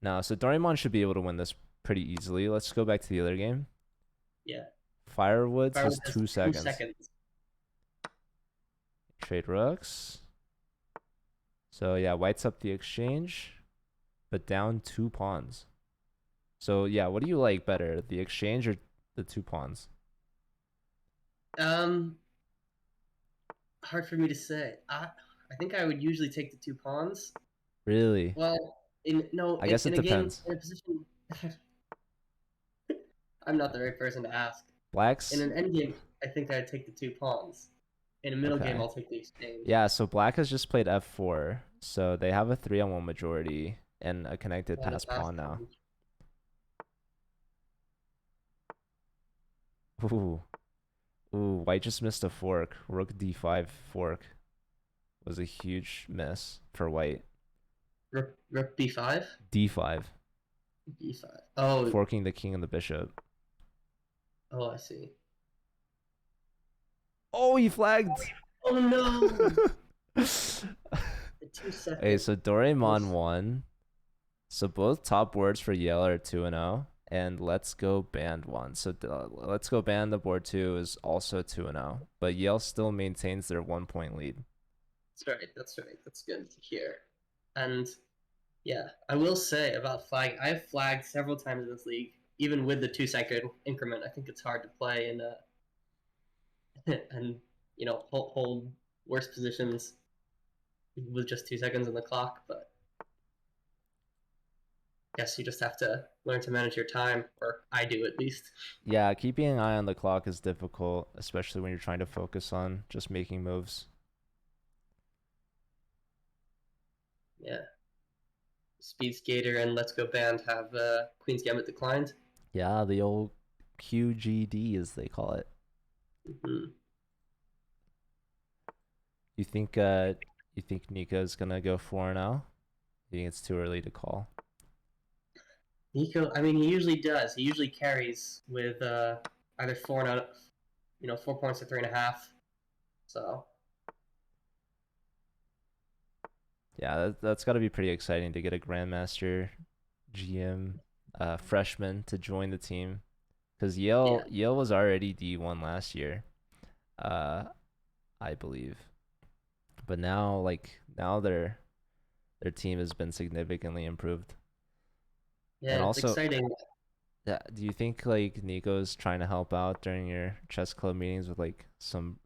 Speaker 1: No, so Doraemon should be able to win this pretty easily. Let's go back to the other game.
Speaker 2: Yeah.
Speaker 1: Firewoods has
Speaker 2: Firewood has
Speaker 1: 2
Speaker 2: 2
Speaker 1: seconds.
Speaker 2: seconds.
Speaker 1: Trade rooks. So yeah, White's up the exchange, but down 2 pawns. So yeah, what do you like better, the exchange or the 2 pawns?
Speaker 2: Hard for me to say. I think I would usually take the 2 pawns.
Speaker 1: Really?
Speaker 2: Well, in no,
Speaker 1: I guess it
Speaker 2: in a game
Speaker 1: depends.
Speaker 2: in a position, I'm not the right person to ask. In
Speaker 1: Black's
Speaker 2: an endgame, I think I'd take the 2 pawns. In a middle game,
Speaker 1: okay.
Speaker 2: I'll take the exchange.
Speaker 1: Yeah, so Black has just played f4, so they have a 3-on-1 majority and a connected
Speaker 2: Yeah, the
Speaker 1: pass
Speaker 2: fast
Speaker 1: pawn now.
Speaker 2: pawn.
Speaker 1: Ooh. Ooh, White just missed a fork. Rook d5 fork was a huge miss for White.
Speaker 2: Rook b5,
Speaker 1: d5,
Speaker 2: b5. Oh,
Speaker 1: forking the king and the bishop.
Speaker 2: oh, I see.
Speaker 1: Oh, he flagged.
Speaker 2: Oh no! The
Speaker 1: Hey,
Speaker 2: 2 second.
Speaker 1: so Doraemon won. So both top words for Yale are 2-0, and Let's Go Band won. So Let's Go Band, the board 2, is also 2-0, but Yale still maintains their 1-point lead.
Speaker 2: That's right. That's right. That's good to hear. And yeah, I will say about flagging. I've flagged several times in this league, even with the 2 second increment. I think it's hard to play in and hold worse positions with just 2 seconds on the clock. But I guess you just have to learn to manage your time, or I do at least.
Speaker 1: Yeah, keeping an eye on the clock is difficult, especially when you're trying to focus on just making moves.
Speaker 2: Yeah. Speed Skater and Let's Go Band have Queen's Gambit declined.
Speaker 1: Yeah, the old QGD as they call it.
Speaker 2: Mm-hmm.
Speaker 1: You think Nico's gonna go 4-0? You think it's too early to call?
Speaker 2: Nico, I mean, he usually does. He usually carries with either 4 and 4 points to 3.5. So
Speaker 1: Yeah, that's got to be pretty exciting to get a Grandmaster GM freshman to join the team, because
Speaker 2: yeah,
Speaker 1: Yale was already D1 last year, uh, I believe, but now their team has been significantly improved.
Speaker 2: yeah,
Speaker 1: And
Speaker 2: it's
Speaker 1: also,
Speaker 2: exciting.
Speaker 1: yeah, do you think like Nico's trying to help out during your chess club meetings with like some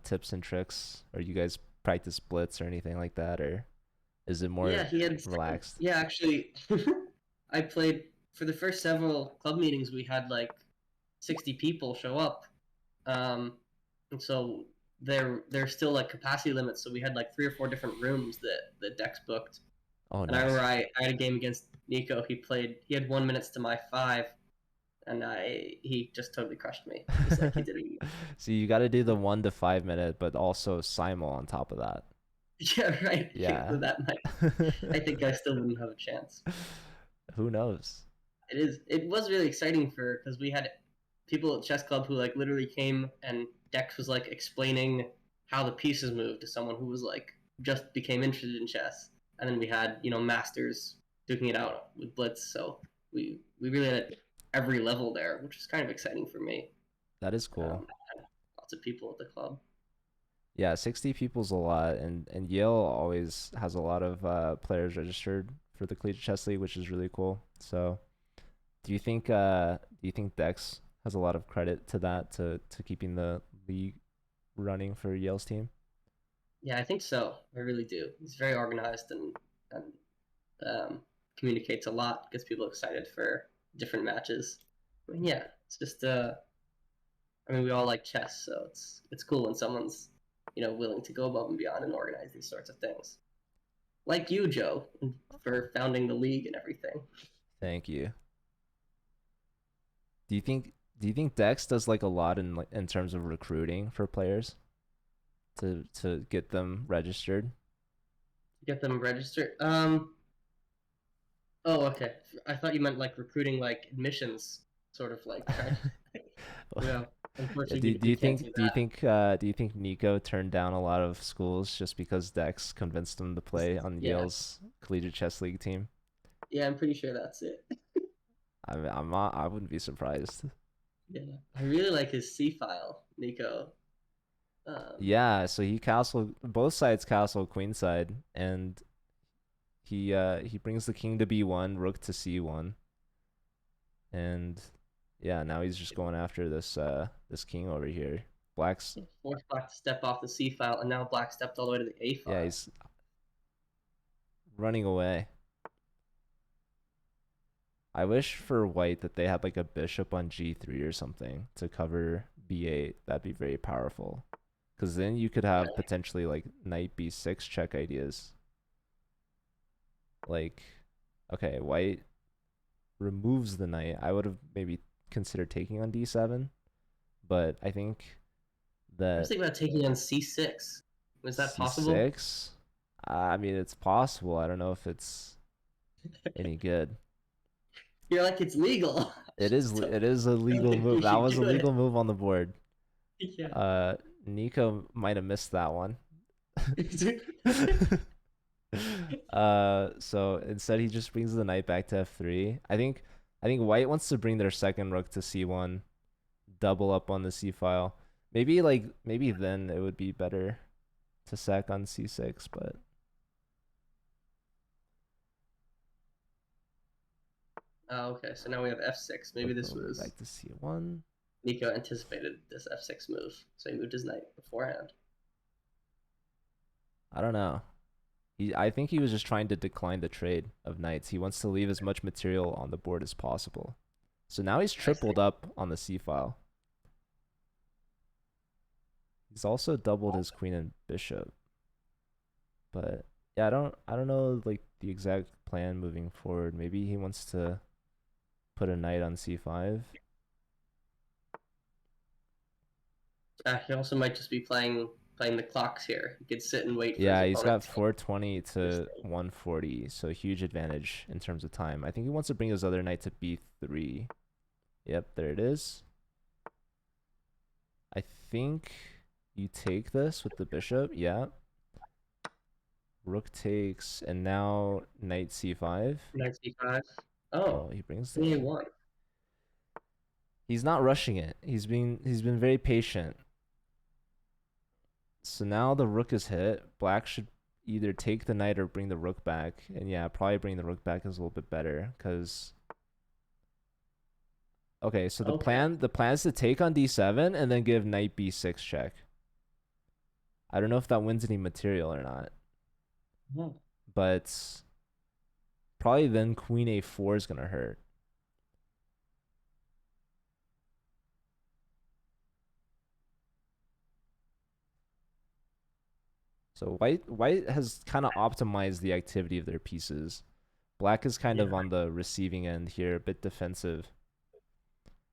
Speaker 1: tips and tricks, or you guys practice splits or anything like that, or is it
Speaker 2: Yeah,
Speaker 1: more
Speaker 2: he had.
Speaker 1: relaxed?
Speaker 2: Yeah, actually, I played for the first several club meetings. We had like 60 people show up, and so there's still like capacity limits. So we had like 3 or 4 different rooms that Dex booked.
Speaker 1: Oh,
Speaker 2: And I remember
Speaker 1: nice.
Speaker 2: I had a game against Nico. He had 1 minute to my 5, and he just totally crushed me. Just like he did.
Speaker 1: So you got to do the 1 to 5 minute, but also simul on top of that.
Speaker 2: Yeah, right.
Speaker 1: Yeah.
Speaker 2: So that might. I think I still wouldn't have a chance.
Speaker 1: Who knows?
Speaker 2: It was really exciting because we had people at chess club who like literally came and Dex was like explaining how the pieces moved to someone who was like just became interested in chess, and then we had masters duking it out with blitz. So we really had every level there, which was kind of exciting for me.
Speaker 1: That is cool.
Speaker 2: Lots of people at the club.
Speaker 1: Yeah, 60 people's a lot, and Yale always has a lot of players registered for the Collegiate Chess League, which is really cool. So, do you think Dex has a lot of credit to that to keeping the league running for Yale's team?
Speaker 2: Yeah, I think so. I really do. He's very organized and communicates a lot, gets people excited for different matches. I mean, yeah, it's just I mean, we all like chess, so it's cool when someone's willing to go above and beyond and organize these sorts of things. Like you, Joe, for founding the league and everything.
Speaker 1: Thank you. Do you think Dex does like a lot in terms of recruiting for players to get them registered?
Speaker 2: Get them registered. Oh, okay. I thought you meant like recruiting, like admissions, sort of like. Yeah.
Speaker 1: Yeah,
Speaker 2: Unfortunately, we can't do that.
Speaker 1: do you think Nico turned down a lot of schools just because Dex convinced him to play on
Speaker 2: Yeah.
Speaker 1: Yale's Collegiate Chess League team?
Speaker 2: Yeah, I'm pretty sure that's it.
Speaker 1: I'm not. I wouldn't be surprised.
Speaker 2: Yeah. I really like his C file, Nico. Um,
Speaker 1: Yeah, so he castle both sides castle queenside, and he brings the king to b1, rook to c1, and yeah, now he's just going after this king over here. Black's
Speaker 2: forced black to step off the C file, and now black stepped all the way to the A
Speaker 1: yeah,
Speaker 2: file.
Speaker 1: he's running away. I wish for white that they had like a bishop on g3 or something to cover b8. That'd be very powerful. Because then you could have
Speaker 2: Yeah.
Speaker 1: potentially like knight b6 check ideas. Like, okay, white removes the knight. I would have maybe considered taking on d7, but I think
Speaker 2: I was
Speaker 1: that
Speaker 2: thinking about taking on C6. Was that possible?
Speaker 1: c6, I mean, it's possible. I don't know if it's any good.
Speaker 2: You're like, it's legal. Don't,
Speaker 1: It is a
Speaker 2: don't
Speaker 1: legal
Speaker 2: think
Speaker 1: move.
Speaker 2: we
Speaker 1: That
Speaker 2: should
Speaker 1: was a
Speaker 2: do
Speaker 1: legal
Speaker 2: it.
Speaker 1: move on the board.
Speaker 2: Yeah.
Speaker 1: Uh, Nico might have missed that one. So instead he just brings the knight back to f3. I think white wants to bring their second rook to c1, double up on the c file. Maybe then it would be better to sack on c6, but
Speaker 2: Oh, okay. So now we have F6. Maybe
Speaker 1: rook
Speaker 2: this
Speaker 1: over
Speaker 2: was
Speaker 1: back to c1.
Speaker 2: Nico anticipated this F6 move, so he moved his knight beforehand.
Speaker 1: I don't know. I think he was just trying to decline the trade of knights. He wants to leave as much material on the board as possible. So now he's
Speaker 2: I see.
Speaker 1: tripled up on the c file. He's also doubled his queen and bishop. But yeah, I don't know like the exact plan moving forward. Maybe he wants to put a knight on c5.
Speaker 2: He also might just be playing the clocks here. He could sit and wait for his
Speaker 1: Yeah, he's got
Speaker 2: opponent to
Speaker 1: 420
Speaker 2: this
Speaker 1: to
Speaker 2: thing.
Speaker 1: 140, so huge advantage in terms of time. I think he wants to bring his other knight to b3. Yep, there it is. I think you take this with the bishop. Yeah. Rook takes, and now knight c5.
Speaker 2: Knight C5.
Speaker 1: Oh,
Speaker 2: Oh,
Speaker 1: he brings the
Speaker 2: queen
Speaker 1: king.
Speaker 2: A1.
Speaker 1: He's not rushing it. He's been very patient. So now the rook is hit. Black should either take the knight or bring the rook back. And yeah, probably bring the rook back is a little bit better because okay, so
Speaker 2: Okay.
Speaker 1: the plan is to take on d7 and then give knight b6 check. I don't know if that wins any material or not,
Speaker 2: Hmm.
Speaker 1: but probably then queen a4 is gonna hurt. So white has kind of optimized the activity of their pieces. Black is kind
Speaker 2: Yeah.
Speaker 1: of on the receiving end here, a bit defensive.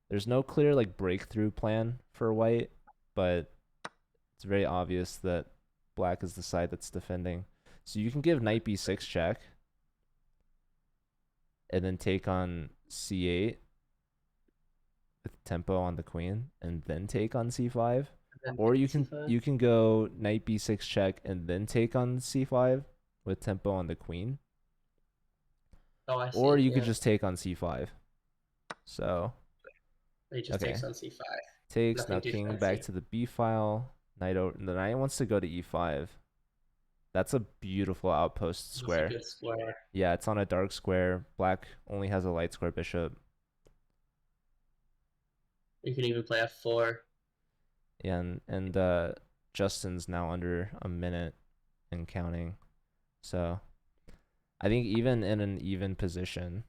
Speaker 1: There's no clear like breakthrough plan for white, but it's very obvious that black is the side that's defending. So you can give knight b6 check and then take on c8 with tempo on the queen and then take on c5.
Speaker 2: And then
Speaker 1: Or
Speaker 2: C5.
Speaker 1: you can go knight b6 check and then take on c5 with tempo on the queen.
Speaker 2: Oh, I
Speaker 1: Or
Speaker 2: see.
Speaker 1: you could
Speaker 2: Yeah.
Speaker 1: just take on c5. So,
Speaker 2: He just
Speaker 1: okay.
Speaker 2: takes on C5.
Speaker 1: Takes, now
Speaker 2: Nothing too
Speaker 1: king back
Speaker 2: fancy.
Speaker 1: to the b file. Knight over, the knight wants to go to e5. That's a beautiful outpost
Speaker 2: That's a
Speaker 1: square.
Speaker 2: good square.
Speaker 1: Yeah, it's on a dark square. Black only has a light square bishop.
Speaker 2: You can even play F4.
Speaker 1: And Justin's now under a minute and counting. So I think even in an even position,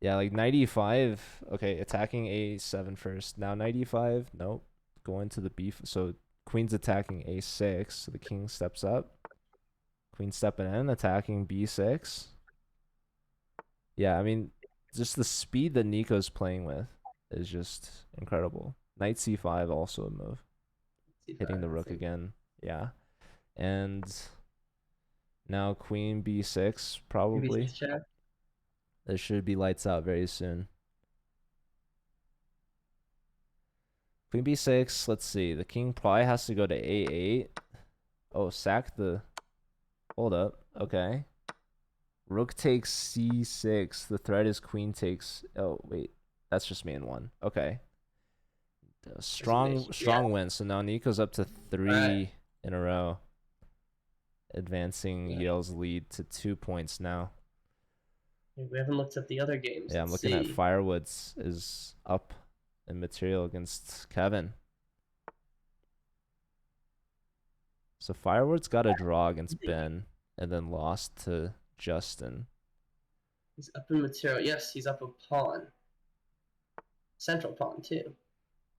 Speaker 1: yeah, like knight e5. Okay, attacking a7 first. Now knight e5. Nope, going to the b. So queen's attacking a6, so the king steps up. Queen stepping in, attacking b6. Yeah, I mean, just the speed that Nico's playing with is just incredible. Knight c5 also a move. Hitting the
Speaker 2: C5, I
Speaker 1: rook
Speaker 2: think.
Speaker 1: again. Yeah. And now queen b6
Speaker 2: Maybe
Speaker 1: probably.
Speaker 2: 6 check.
Speaker 1: There should be lights out very soon. Queen b6, let's see. The king probably has to go to a8. Oh, sack the... Hold up. Okay. Rook takes c6. The threat is queen takes... Oh, wait. That's just main one. Okay. Strong
Speaker 2: Yeah.
Speaker 1: win. So now Nico's up to
Speaker 2: All right.
Speaker 1: 3 in a row. Advancing
Speaker 2: Yeah.
Speaker 1: Yale's lead to 2 points now.
Speaker 2: We haven't looked at the other games.
Speaker 1: Yeah, I'm
Speaker 2: Let's
Speaker 1: looking at
Speaker 2: see.
Speaker 1: Firewood's is up in material against Kevin. So Firewood's got a draw against Ben and then lost to Justin.
Speaker 2: He's up in material. Yes, he's up a pawn. Central pawn, too.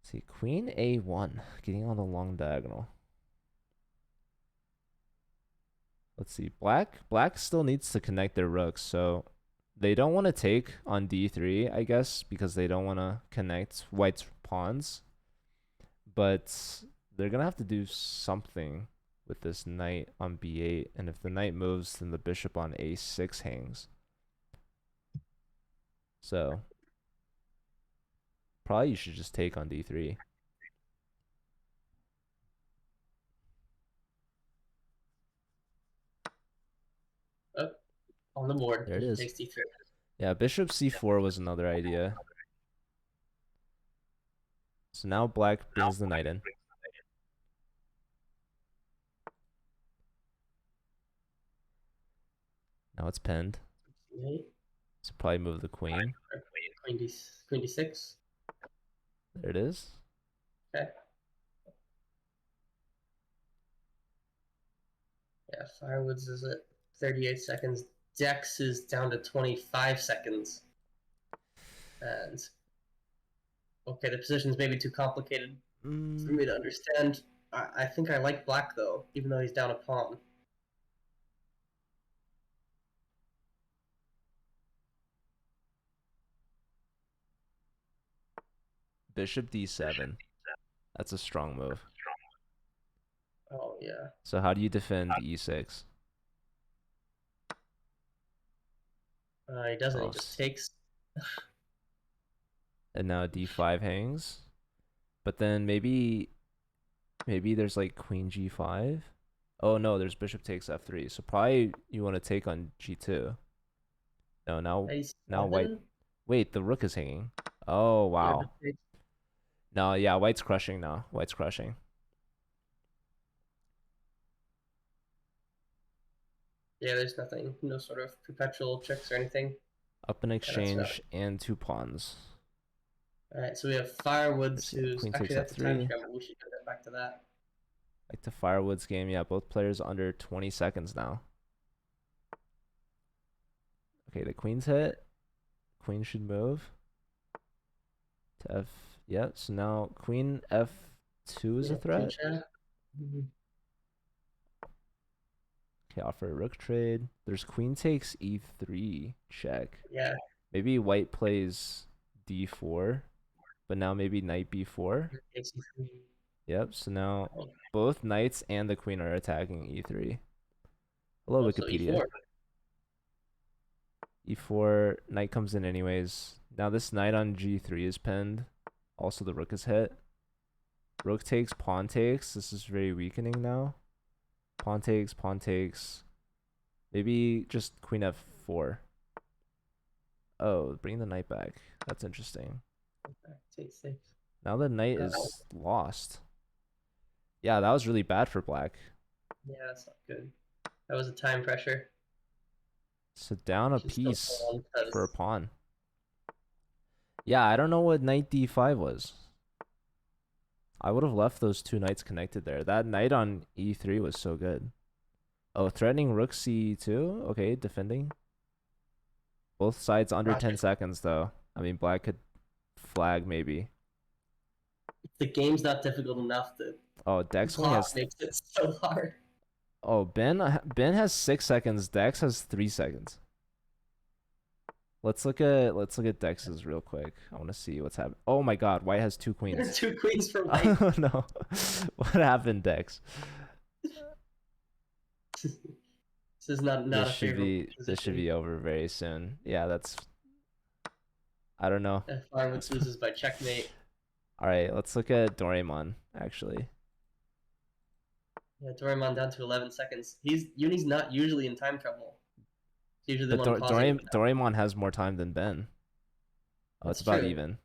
Speaker 1: See, Queen A1, getting on the long diagonal. Let's see, Black still needs to connect their rooks, so they don't want to take on D3, I guess, because they don't want to connect White's pawns. But they're gonna have to do something with this knight on B8, and if the knight moves, then the bishop on A6 hangs. So probably you should just take on D3.
Speaker 2: Oh, on the board.
Speaker 1: There it
Speaker 2: Bishop
Speaker 1: is.
Speaker 2: takes D3.
Speaker 1: Yeah, bishop C4 was another idea. So now Black brings the knight in. Now it's pinned.
Speaker 2: C8.
Speaker 1: So probably move the queen.
Speaker 2: Queen D6.
Speaker 1: There it is.
Speaker 2: Okay. Yeah, Firewood's is at 38 seconds. Dex is down to 25 seconds. And okay, the position's maybe too complicated for me to understand. I think I like Black though, even though he's down a pawn.
Speaker 1: Bishop D7. That's a strong move.
Speaker 2: Oh yeah.
Speaker 1: So how do you defend E6?
Speaker 2: He doesn't.
Speaker 1: Oh,
Speaker 2: He just takes.
Speaker 1: and now D5 hangs. But then maybe there's like queen G5. Oh no, there's bishop takes F3. So probably you want to take on G2. No, now white.
Speaker 2: A7?
Speaker 1: Wait, the rook is hanging. Oh
Speaker 2: Yeah,
Speaker 1: wow. No, yeah, white's crushing now. White's crushing.
Speaker 2: yeah, there's nothing. No sort of perpetual tricks or anything.
Speaker 1: Up in
Speaker 2: Yeah, that's right.
Speaker 1: exchange and 2 pawns.
Speaker 2: All right, so we have Firewoods,
Speaker 1: Yeah,
Speaker 2: who's
Speaker 1: queen
Speaker 2: actually
Speaker 1: takes
Speaker 2: that's a time
Speaker 1: F3.
Speaker 2: scramble. We should get back to that.
Speaker 1: Like the Firewood's game, yeah, both players under 20 seconds now. Okay, the queen's hit. Queen should move to F. Yeah, so now queen F2 is a threat. Okay, offer a rook trade. There's queen takes E3 check.
Speaker 2: Yeah.
Speaker 1: Maybe white plays D4, but now maybe knight B4. Yep, so now both knights and the queen are attacking E3. Hello,
Speaker 2: Also
Speaker 1: Wikipedia.
Speaker 2: E4.
Speaker 1: E4, knight comes in anyways. Now this knight on G3 is pinned. Also the rook is hit. Rook takes, pawn takes. This is very weakening now. Pawn takes, pawn takes. Maybe just queen F4. Oh, bring the knight back. That's interesting.
Speaker 2: Take 6.
Speaker 1: Now the knight is lost. Yeah, that was really bad for black.
Speaker 2: Yeah, that's not good. That was a time pressure.
Speaker 1: So down a piece for a pawn. Yeah, I don't know what knight D5 was. I would have left those 2 knights connected there. That knight on E3 was so good. Oh, threatening rook C2. Okay, defending. Both sides under 10 seconds, though. I mean, black could flag maybe.
Speaker 2: The game's not difficult enough. The
Speaker 1: Oh, Dex only
Speaker 2: clock
Speaker 1: has.
Speaker 2: makes it so hard.
Speaker 1: Oh, Ben has 6 seconds. Dex has 3 seconds. Let's look at Dex's real quick. I want to see what's happening. Oh my God, White has 2 queens.
Speaker 2: 2 queens for white.
Speaker 1: Oh no, what happened, Dex?
Speaker 2: This is not a favorable
Speaker 1: This should
Speaker 2: position.
Speaker 1: be over very soon. Yeah, I don't know.
Speaker 2: If Farwood loses by checkmate.
Speaker 1: All right, let's look at Doraemon actually.
Speaker 2: Yeah, Doraemon down to 11 seconds. Uni's not usually in time trouble. He's usually the
Speaker 1: But
Speaker 2: one causing it.
Speaker 1: Doraemon has more time than Ben. Oh, it's
Speaker 2: That's
Speaker 1: about
Speaker 2: true.
Speaker 1: even.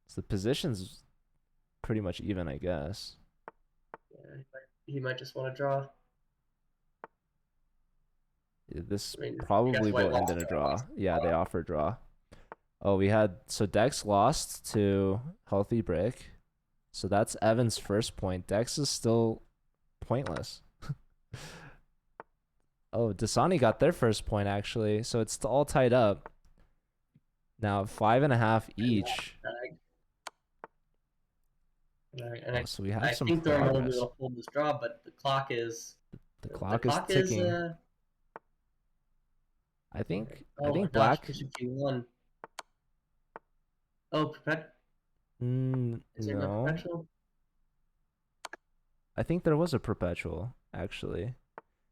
Speaker 1: So the position's pretty much even, I guess.
Speaker 2: Yeah, he might just want to draw.
Speaker 1: This
Speaker 2: I mean, I guess
Speaker 1: probably
Speaker 2: White
Speaker 1: will end
Speaker 2: lost
Speaker 1: in a
Speaker 2: draw.
Speaker 1: draw. Yeah, they offer draw. Oh, so Dex lost to Healthy Brick. So that's Evan's first point. Dex is still pointless. Oh, Dasani got their first point actually. So it's all tied up. Now 5.5 each.
Speaker 2: And
Speaker 1: Oh, so we
Speaker 2: I
Speaker 1: have some
Speaker 2: think Doraemon will be
Speaker 1: progress.
Speaker 2: able to hold this draw, but the clock is
Speaker 1: The clock is ticking. I think
Speaker 2: dodge
Speaker 1: Black.
Speaker 2: Bishop G1. Oh, is there no
Speaker 1: No.
Speaker 2: perpetual?
Speaker 1: I think there was a perpetual actually.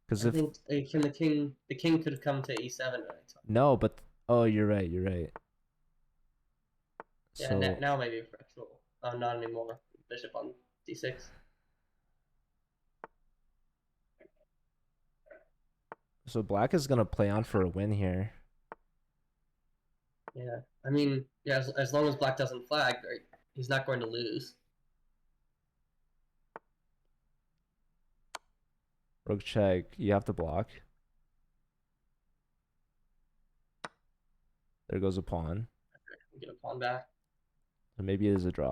Speaker 1: Because
Speaker 2: I
Speaker 1: if
Speaker 2: think the king could have come to E7 right?
Speaker 1: no, but oh, you're right.
Speaker 2: Yeah,
Speaker 1: So
Speaker 2: now maybe perpetual. Not anymore. Bishop on D6.
Speaker 1: Black is gonna play on for a win here.
Speaker 2: Yeah, I mean, yeah, as long as Black doesn't flag, right, he's not going to lose.
Speaker 1: Rook check. You have to block. There goes a pawn.
Speaker 2: Get a pawn back.
Speaker 1: So maybe it is a draw.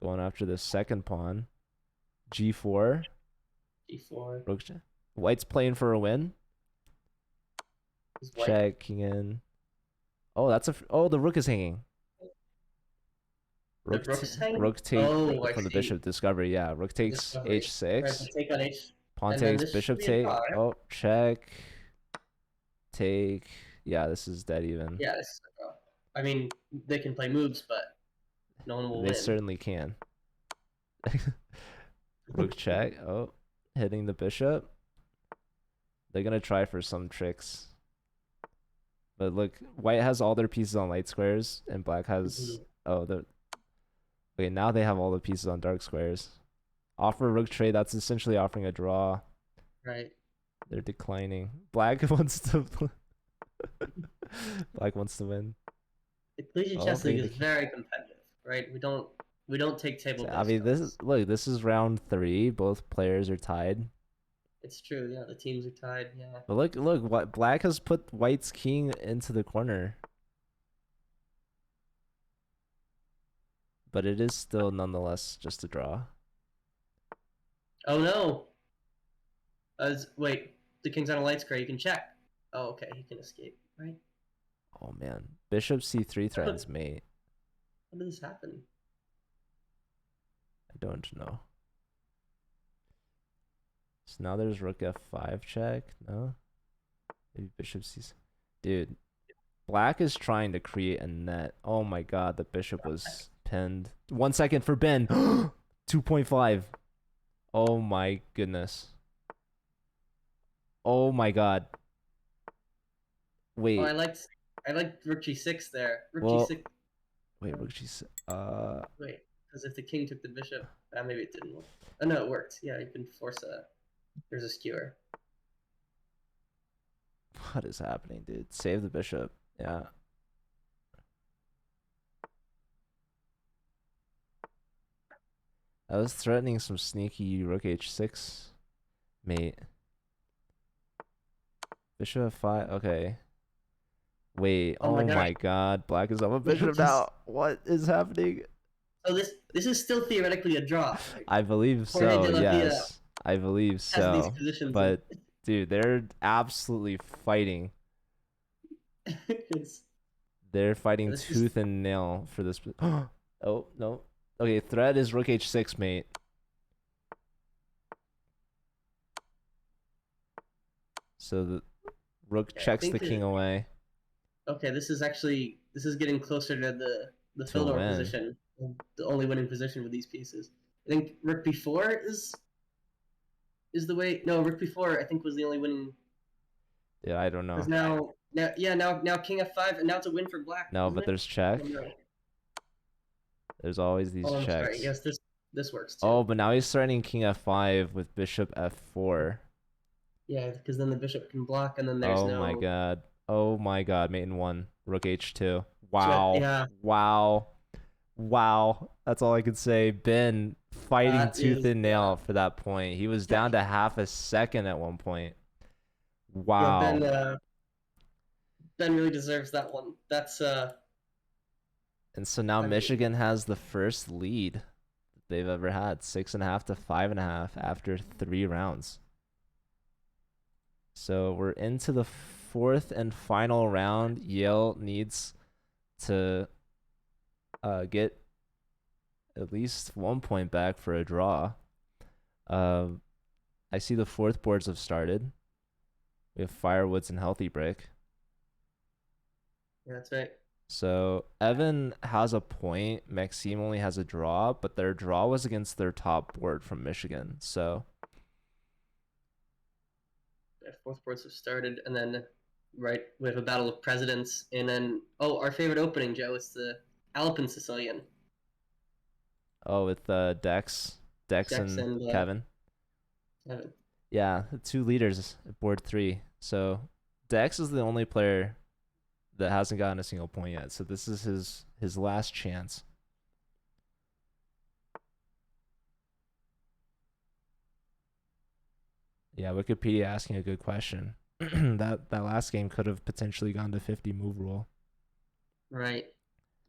Speaker 1: Going after the second pawn. G4.
Speaker 2: D4.
Speaker 1: Rook check. White's playing for a win.
Speaker 2: White.
Speaker 1: Checking in. Oh, the rook is hanging. Rook take from the bishop discovery. Yeah, rook takes h6.
Speaker 2: Right, take on h.
Speaker 1: Pawn takes, bishop take. Oh, check. Take. Yeah, this is dead even.
Speaker 2: Yeah, this is a draw. I mean, they can play moves, but no one will win.
Speaker 1: They certainly can. Rook check. Oh, hitting the bishop. They're gonna try for some tricks. But look, White has all their pieces on light squares, and Black has okay, now they have all the pieces on dark squares. Offer rook trade, that's essentially offering a draw.
Speaker 2: Right.
Speaker 1: They're declining. Black wants to Black wants to win.
Speaker 2: The Collegiate Chess League is very competitive, right? We don't take table.
Speaker 1: I mean, this is round 3. Both players are tied.
Speaker 2: It's true, yeah. The teams are tied, yeah.
Speaker 1: But look, what Black has put White's king into the corner. But it is still nonetheless just a draw.
Speaker 2: Oh no! Wait, the king's on a light square. You can check. Oh, okay, he can escape, right?
Speaker 1: Oh man, bishop c3 threatens mate.
Speaker 2: How did this happen?
Speaker 1: I don't know. So now there's rook f5 check. No, maybe bishop c. Dude, Black is trying to create a net. Oh my god, the bishop was pinned. 1 second for Ben. 2.5. Oh my goodness. Oh my god. Wait.
Speaker 2: Oh, I liked rook g6 there. Rook g6.
Speaker 1: Wait, rook g6.
Speaker 2: Wait, because if the king took the bishop, maybe it didn't work. Oh no, it worked. Yeah, you can force a. There's a skewer.
Speaker 1: What is happening, dude? Save the bishop. Yeah. I was threatening some sneaky rook h6 mate. Bishop f5. Okay. Wait. Oh my god. Black is up a bishop now. What is happening?
Speaker 2: So this is still theoretically a draw. Right?
Speaker 1: I believe so. Yes. I believe so. But dude, they're absolutely fighting. They're fighting
Speaker 2: This is
Speaker 1: tooth and nail for this. Oh, no. Okay, threat is rook h6, mate. So the rook
Speaker 2: yeah, I
Speaker 1: checks the
Speaker 2: think
Speaker 1: king away
Speaker 2: okay, this is getting closer to the
Speaker 1: to
Speaker 2: Fildor
Speaker 1: win.
Speaker 2: position, the only winning position with these pieces. I think Rook B4 is the way. No, Rook B4 I think was the only winning
Speaker 1: Yeah, I don't
Speaker 2: because
Speaker 1: know.
Speaker 2: now King F5 and now it's a win for Black,
Speaker 1: No,
Speaker 2: isn't
Speaker 1: but
Speaker 2: it?
Speaker 1: there's check.
Speaker 2: Oh no.
Speaker 1: There's always these
Speaker 2: Oh, I'm sorry.
Speaker 1: checks.
Speaker 2: Yes, this works
Speaker 1: Oh,
Speaker 2: too.
Speaker 1: but now he's threatening king f5 with bishop f4.
Speaker 2: Yeah, because then the bishop can block, and then there's
Speaker 1: Oh my
Speaker 2: no.
Speaker 1: god. Oh my god, mate in one. Rook h2.
Speaker 2: So
Speaker 1: Wow.
Speaker 2: yeah,
Speaker 1: Wow. Wow. That's all I could say. Ben fighting
Speaker 2: that
Speaker 1: tooth
Speaker 2: is
Speaker 1: and nail for that point. He was down to half a second at one point.
Speaker 2: yeah.
Speaker 1: Wow.
Speaker 2: Ben really deserves that one.
Speaker 1: And so now
Speaker 2: I mean,
Speaker 1: Michigan has the first lead they've ever had, 6.5 to 5.5 after 3 rounds. So we're into the fourth and final round. Yale needs to get at least 1 point back for a draw. I see the fourth boards have started. We have Firewoods and Healthy Brick.
Speaker 2: yeah, that's right.
Speaker 1: So Evan has a point. Maxime only has a draw, but their draw was against their top board from Michigan. So
Speaker 2: Yeah, fourth boards have started, and then right we have a battle of presidents, and then our favorite opening, Joe, is the Alpin Sicilian.
Speaker 1: with Dex
Speaker 2: Dex
Speaker 1: and
Speaker 2: and
Speaker 1: Kevin.
Speaker 2: Kevin.
Speaker 1: Yeah, the two leaders at board 3. So Dex is the only player that hasn't gotten a single point yet. So this is his last chance. Yeah, Wikipedia asking a good question. That last game could have potentially gone to 50 move rule.
Speaker 2: Right.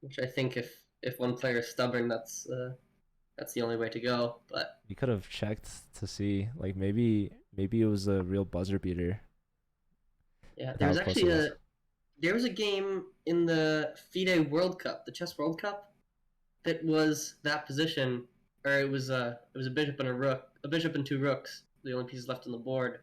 Speaker 2: Which I think if one player is stubborn, that's the only way to go. But
Speaker 1: You could have checked to see, like, maybe it was a real buzzer beater
Speaker 2: yeah,
Speaker 1: with how close it was.
Speaker 2: there was a game in the FIDE World Cup, the Chess World Cup, that was that position, or it was a bishop and a rook, a bishop and two rooks, the only pieces left on the board,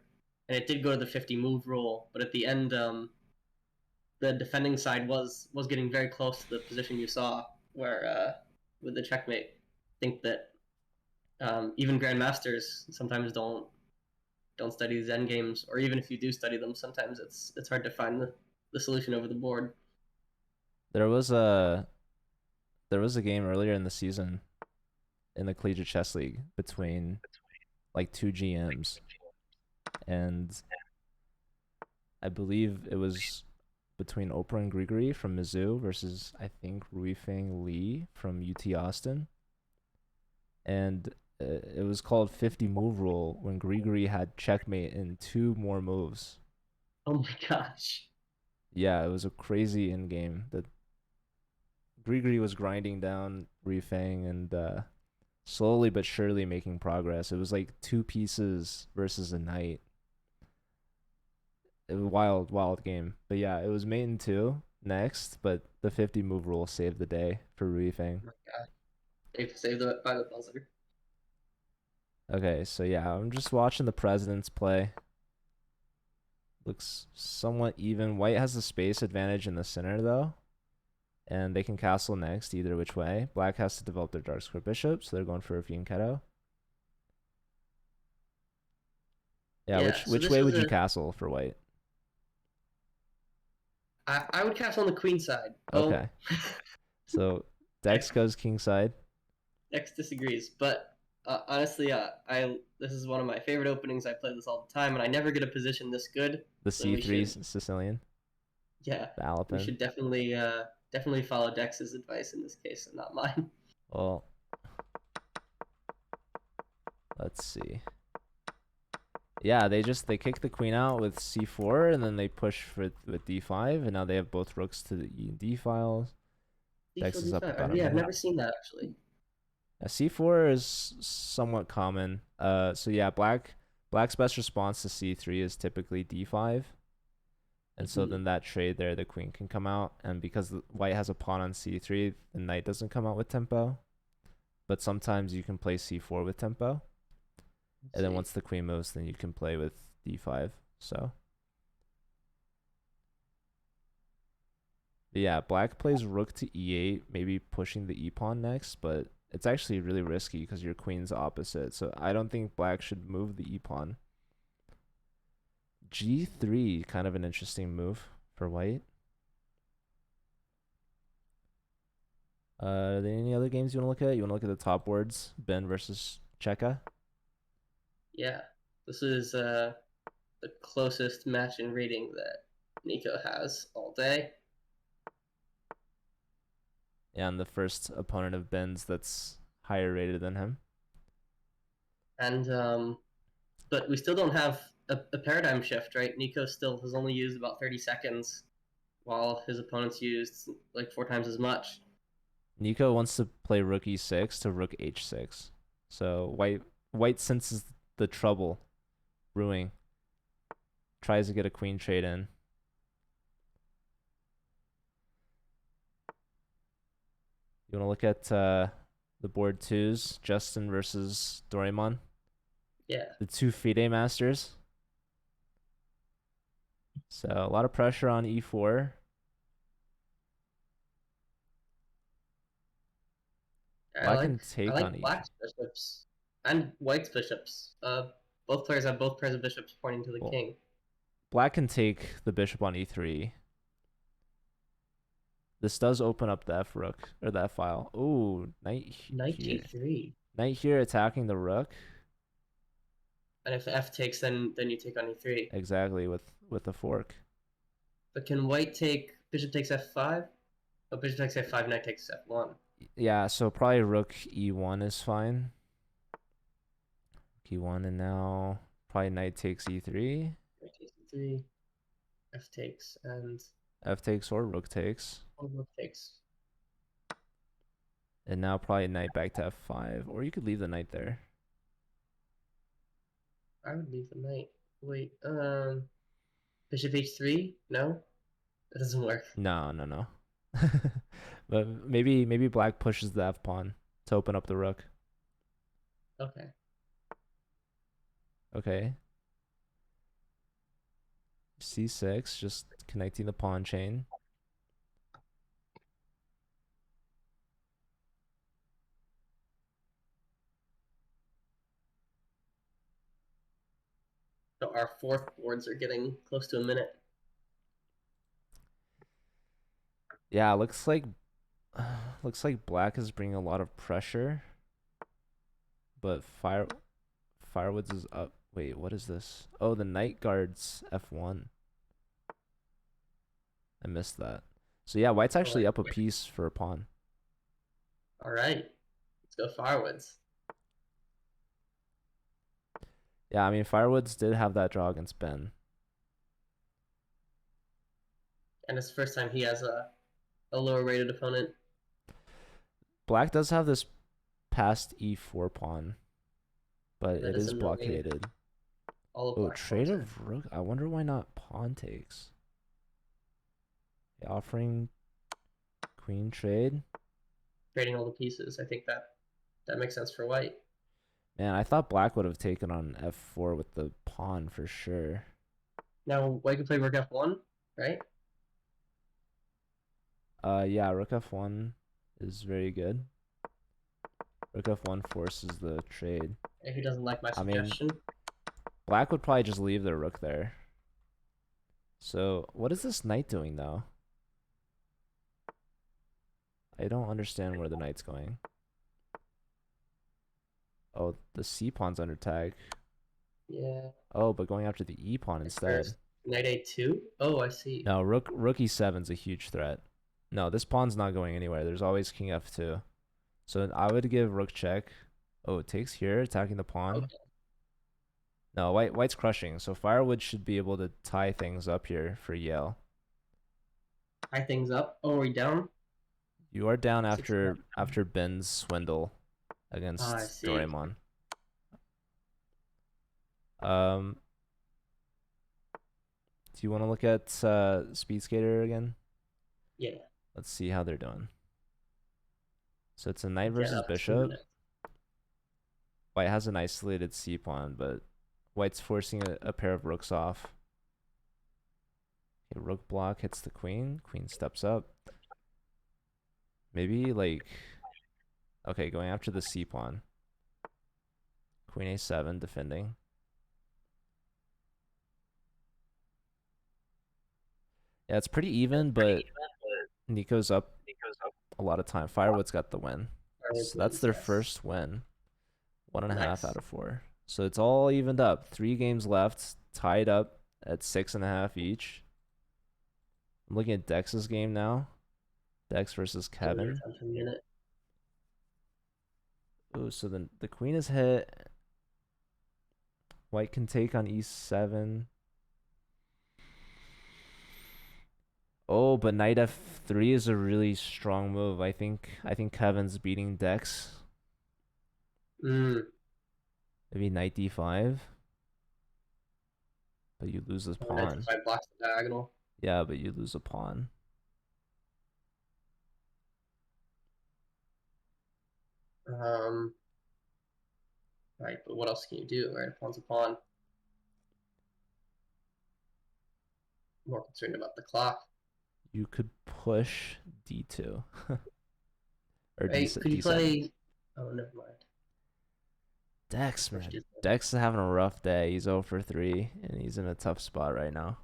Speaker 2: and it did go to the 50 move rule, but at the end, the defending side was getting very close to the position you saw where with the checkmate. I think that even grandmasters sometimes don't study these end games, or even if you do study them, sometimes it's hard to find the solution over the board.
Speaker 1: There was a there was a game earlier in the season in the Collegiate Chess League between like two GMs, and I believe it was between Oprah and Grigory from Mizzou versus I think Ruifeng Lee from UT Austin, and it was called 50 move rule when Grigory had checkmate in 2 more moves.
Speaker 2: Oh my gosh.
Speaker 1: Yeah, it was a crazy in game that Grigory was grinding down Ruifeng and slowly but surely making progress. It was like 2 pieces versus a knight. It was a wild game. But yeah, it was mate in 2 next, but the 50 move rule saved the day for Ruifeng.
Speaker 2: Oh my gosh. They've saved it by the buzzer.
Speaker 1: Okay, so yeah, I'm just watching the presidents play. Looks somewhat even. White has the space advantage in the center though, and they can castle next either which way. Black has to develop their dark square bishop, so they're going for a fianchetto. Yeah,
Speaker 2: Yeah, so
Speaker 1: which
Speaker 2: this
Speaker 1: way
Speaker 2: was
Speaker 1: would you
Speaker 2: a.
Speaker 1: castle for white?
Speaker 2: I would cast on the queen side. Oh,
Speaker 1: Okay, so Dex goes king side.
Speaker 2: X disagrees, but honestly, I this is one of my favorite openings. I play this all the time, and I never get a position this good.
Speaker 1: The
Speaker 2: So
Speaker 1: C3 Sicilian,
Speaker 2: yeah,
Speaker 1: the
Speaker 2: we
Speaker 1: Alpin.
Speaker 2: should definitely follow Dex's advice in this case and not mine.
Speaker 1: Well, let's see. Yeah, they kick the queen out with c4, and then they push with d5, and now they have both rooks to the e and d files. Dex
Speaker 2: D4,
Speaker 1: is up
Speaker 2: D5.
Speaker 1: about a
Speaker 2: Yeah, I've
Speaker 1: minute.
Speaker 2: never seen that actually.
Speaker 1: C4 is somewhat common. So yeah, black's best response to c3 is typically d5, And so then that trade there, the queen can come out, and because white has a pawn on c3, the knight doesn't come out with tempo. But sometimes you can play c4 with tempo. And then once the queen moves, then you can play with d5. So yeah, black plays rook to e8, maybe pushing the e-pawn next, but it's actually really risky because your queen's opposite. So I don't think black should move the e-pawn. g3, kind of an interesting move for white. Are there any other games you want to look at? You want to look at the top boards? Ben versus Cheka?
Speaker 2: Yeah, this is the closest match in rating that Nico has all day.
Speaker 1: Yeah, and the first opponent of Ben's that's higher rated than him.
Speaker 2: And but we still don't have a paradigm shift, right? Nico still has only used about 30 seconds, while his opponents used like 4 times as much.
Speaker 1: Nico wants to play rook e6 to rook h6. So white senses the trouble brewing. Tries to get a queen trade in. You want to look at the board twos, Justin versus Doraemon?
Speaker 2: Yeah.
Speaker 1: The two FIDE masters. So a lot of pressure on e4. Black can take on e4.
Speaker 2: Black's bishops and white's bishops. Both players have both pairs of bishops pointing to the king.
Speaker 1: Black can take the bishop on e3. This does open up the f rook or the f file. Ooh, knight here.
Speaker 2: g3.
Speaker 1: Knight here attacking the rook.
Speaker 2: And if f takes, then you take on e3.
Speaker 1: Exactly, with the fork.
Speaker 2: But can white take bishop takes f5? Oh, bishop takes f5, knight takes f1.
Speaker 1: Yeah, so probably rook e1 is fine. E1, and now probably knight takes e3.
Speaker 2: Knight takes e3. F takes and
Speaker 1: F takes or rook takes.
Speaker 2: or rook takes.
Speaker 1: And now probably knight back to f5, or you could leave the knight there.
Speaker 2: I would leave the knight. Wait, bishop h3? No, that doesn't work.
Speaker 1: No. But maybe black pushes the f pawn to open up the rook.
Speaker 2: Okay.
Speaker 1: Okay. c6, just connecting the pawn chain.
Speaker 2: So our fourth boards are getting close to a minute.
Speaker 1: Yeah, looks like black is bringing a lot of pressure, but Firewood's is up. Wait, what is this? Oh, the knight guards f1. I missed that. So yeah, white's actually up a piece for a pawn.
Speaker 2: All right, let's go Firewoods.
Speaker 1: Yeah, I mean Firewoods did have that draw against Ben.
Speaker 2: And it's the first time he has a lower rated opponent.
Speaker 1: Black does have this past e4 pawn, but it is blockaded. Oh, trade of rook. I wonder why not pawn takes. Okay, offering queen trade.
Speaker 2: Trading all the pieces. I think that makes sense for white.
Speaker 1: Man, I thought black would have taken on f4 with the pawn for sure.
Speaker 2: Now white can play rook f1, right?
Speaker 1: Yeah, rook f1 is very good. Rook f1 forces the trade.
Speaker 2: If he doesn't like my suggestion.
Speaker 1: I mean, black would probably just leave the rook there. So, what is this knight doing though? I don't understand where the knight's going. Oh, the c pawn's under tag.
Speaker 2: Yeah.
Speaker 1: Oh, but going after the e pawn instead.
Speaker 2: Knight a2? Oh, I see.
Speaker 1: No, rook e7's a huge threat. No, this pawn's not going anywhere. There's always king f2. So I would give rook check. Oh, it takes here, attacking the pawn. Okay. No, white's crushing. So Firewood should be able to tie things up here for Yale.
Speaker 2: Tie things up? Oh, are we down?
Speaker 1: You are down after Ben's swindle against Doraemon. Do you want to look at Speed Skater again?
Speaker 2: Yeah.
Speaker 1: Let's see how they're doing. So it's a knight
Speaker 2: Get
Speaker 1: versus
Speaker 2: up 2 minutes.
Speaker 1: bishop. White has an isolated c pawn, but white's forcing a pair of rooks off. Okay, rook block hits the queen. Queen steps up. Maybe like, okay, going after the c pawn. Queen a7 defending. Yeah, it's pretty even, but Nico's up a lot of time. Firewood's got the win.
Speaker 2: Firewood
Speaker 1: So that's
Speaker 2: wins,
Speaker 1: their
Speaker 2: yes.
Speaker 1: first win. 1.5 out
Speaker 2: Nice.
Speaker 1: of 4. So it's all evened up. 3 games left, tied up at 6.5 each. I'm looking at Dex's game now. Dex versus
Speaker 2: So we're
Speaker 1: Kevin.
Speaker 2: down to a minute.
Speaker 1: Ooh, so then the queen is hit. White can take on e7. Oh, but knight f3 is a really strong move. I think Kevin's beating Dex.
Speaker 2: Mm.
Speaker 1: Maybe knight d5. But you lose this
Speaker 2: Oh, knight
Speaker 1: pawn.
Speaker 2: d5 blocks the diagonal.
Speaker 1: Yeah, but you lose a pawn.
Speaker 2: Right, but what else can you do? Right, a pawn's a pawn. More concerned about the clock.
Speaker 1: You could push d2 or
Speaker 2: Right? Could you
Speaker 1: d7.
Speaker 2: play? Oh, never mind.
Speaker 1: Dex,
Speaker 2: Push
Speaker 1: man.
Speaker 2: d7.
Speaker 1: Dex is having a rough day. He's 0 for 3, and he's in a tough spot right now.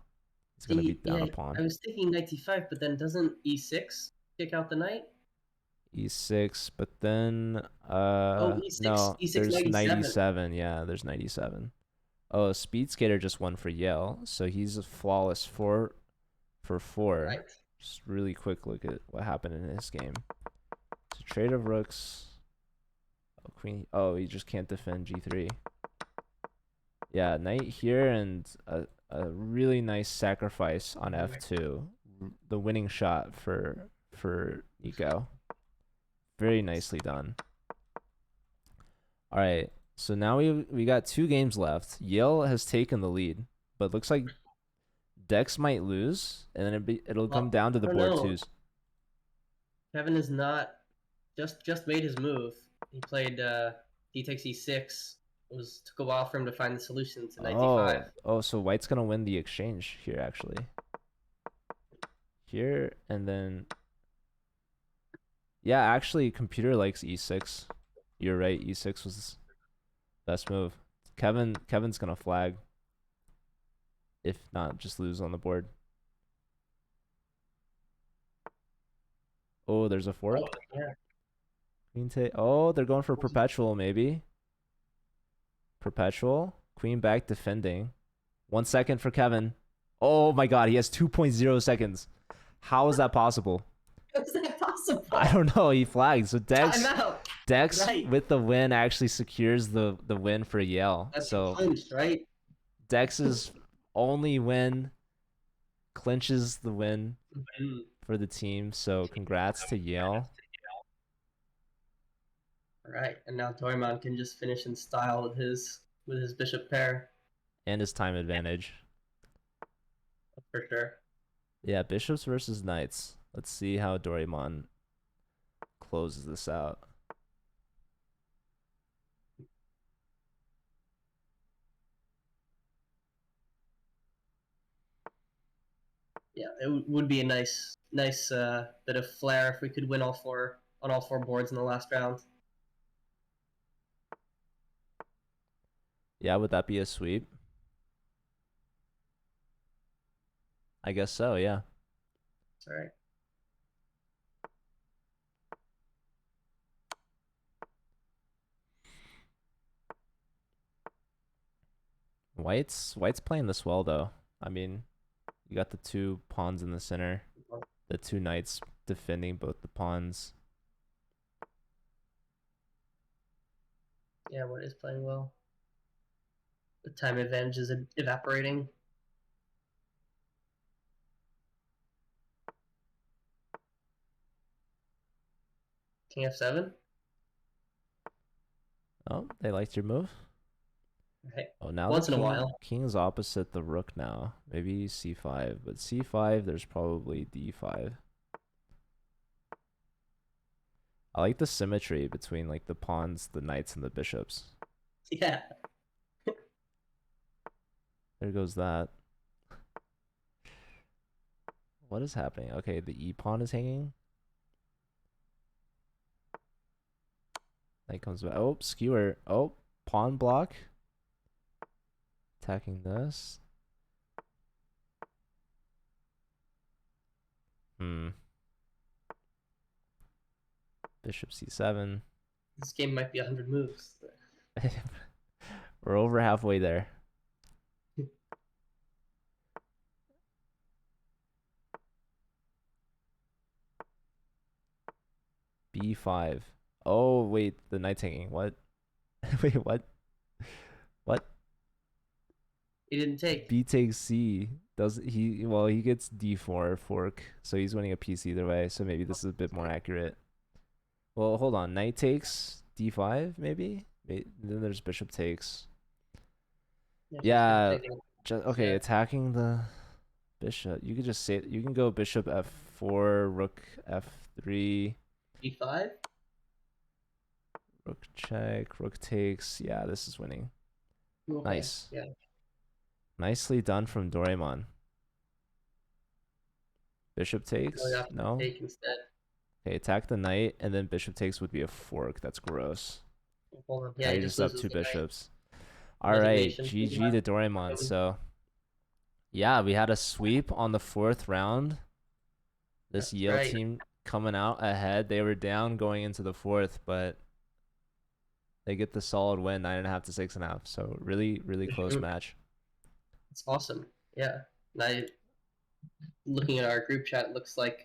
Speaker 1: He's gonna be
Speaker 2: See,
Speaker 1: down
Speaker 2: yeah,
Speaker 1: a pawn.
Speaker 2: I was thinking knight d5, but then doesn't e6 kick out the knight?
Speaker 1: E6, but then
Speaker 2: Oh, e6,
Speaker 1: no,
Speaker 2: e6,
Speaker 1: there's
Speaker 2: knight e7.
Speaker 1: 97. Yeah, there's 97. Oh, Speed Skater just won for Yale, so he's a flawless 4 for 4.
Speaker 2: Right.
Speaker 1: Just really quick look at what happened in his game. So trade of rooks. Oh, queen. Oh, he just can't defend g3. Yeah, knight here and a really nice sacrifice on f2. The winning shot for Nico. Very nicely done. All right. So now we got 2 games left. Yale has taken the lead, but looks like Dex might lose, and then it'll come
Speaker 2: Well,
Speaker 1: down to
Speaker 2: I
Speaker 1: the
Speaker 2: don't
Speaker 1: board
Speaker 2: know.
Speaker 1: twos.
Speaker 2: Kevin is not just made his move. He played d takes e6. It took a while for him to find the solution to knight d5.
Speaker 1: Oh, so White's gonna win the exchange here actually. Here and then, yeah, actually, computer likes e6. You're right, e6 was best move. Kevin's gonna flag. If not, just lose on the board. Oh, there's a fork.
Speaker 2: Oh, yeah.
Speaker 1: Queen take. Oh, they're going for perpetual maybe. Perpetual. Queen back defending. 1 second for Kevin. Oh my god, he has 2.0 seconds. How is that possible?
Speaker 2: How is that possible?
Speaker 1: I don't know. He flagged. So
Speaker 2: Timeout.
Speaker 1: Dex
Speaker 2: Right.
Speaker 1: with the win actually secures the win for Yale.
Speaker 2: That's
Speaker 1: So
Speaker 2: clinched, right?
Speaker 1: Dex's only win clinches the win
Speaker 2: Mm.
Speaker 1: for the team. So congrats to Yale.
Speaker 2: All right, and now Dorimon can just finish in style with his bishop pair
Speaker 1: And his time advantage.
Speaker 2: for sure.
Speaker 1: Yeah, bishops versus knights. Let's see how Doraemon closes this out.
Speaker 2: Yeah, it would be a nice bit of flair if we could win on all 4 boards in the last round.
Speaker 1: Yeah, would that be a sweep? I guess so, yeah.
Speaker 2: Sorry.
Speaker 1: White's playing this well though. I mean, you got the 2 pawns in the center, the 2 knights defending both the pawns.
Speaker 2: Yeah, what is playing well? The time advantage is evaporating. King f7.
Speaker 1: Oh, they liked your move.
Speaker 2: Right.
Speaker 1: Oh, now the
Speaker 2: Once in a while.
Speaker 1: king is opposite the rook now. Maybe c5, but c5 there's probably d5. I like the symmetry between like the pawns, the knights, and the bishops.
Speaker 2: Yeah.
Speaker 1: There goes that. What is happening? Okay, the e pawn is hanging. Knight comes back. Oh, skewer. Oh, pawn block. Attacking this. Hmm. Bishop c7.
Speaker 2: This game might be 100 moves.
Speaker 1: We're over halfway there. b5. Oh, wait, the knight's hanging. What? Wait, what? What?
Speaker 2: He didn't take.
Speaker 1: B takes C. Does he? Well, he gets d4 fork, so he's winning a piece either way. So maybe this is a bit more accurate. Well, hold on. Knight takes d5, maybe. Then there's bishop takes.
Speaker 2: Yeah, he's been
Speaker 1: Yeah.
Speaker 2: taking.
Speaker 1: Okay,
Speaker 2: Yeah.
Speaker 1: attacking the bishop. You could just say you can go bishop f4, rook f3,
Speaker 2: E5?
Speaker 1: rook check, rook takes. Yeah, this is winning.
Speaker 2: Okay.
Speaker 1: Nice.
Speaker 2: Yeah.
Speaker 1: Nicely done from Doraemon. Bishop
Speaker 2: Going
Speaker 1: takes?
Speaker 2: off to
Speaker 1: No?
Speaker 2: take instead.
Speaker 1: Okay, attack the knight, and then bishop takes would be a fork. That's gross.
Speaker 2: Hold on.
Speaker 1: Now
Speaker 2: Yeah, he
Speaker 1: you
Speaker 2: just
Speaker 1: just have
Speaker 2: loses
Speaker 1: two
Speaker 2: the night.
Speaker 1: bishops. All right,
Speaker 2: Resignation.
Speaker 1: GG to Doraemon. So, yeah, we had a sweep on the 4th round. This
Speaker 2: That's
Speaker 1: Yale
Speaker 2: right.
Speaker 1: team coming out ahead. They were down going into the 4th, but they get the solid win, 9.5 to 6.5. So really, really close match.
Speaker 2: It's awesome. Yeah. And looking at our group chat, it looks like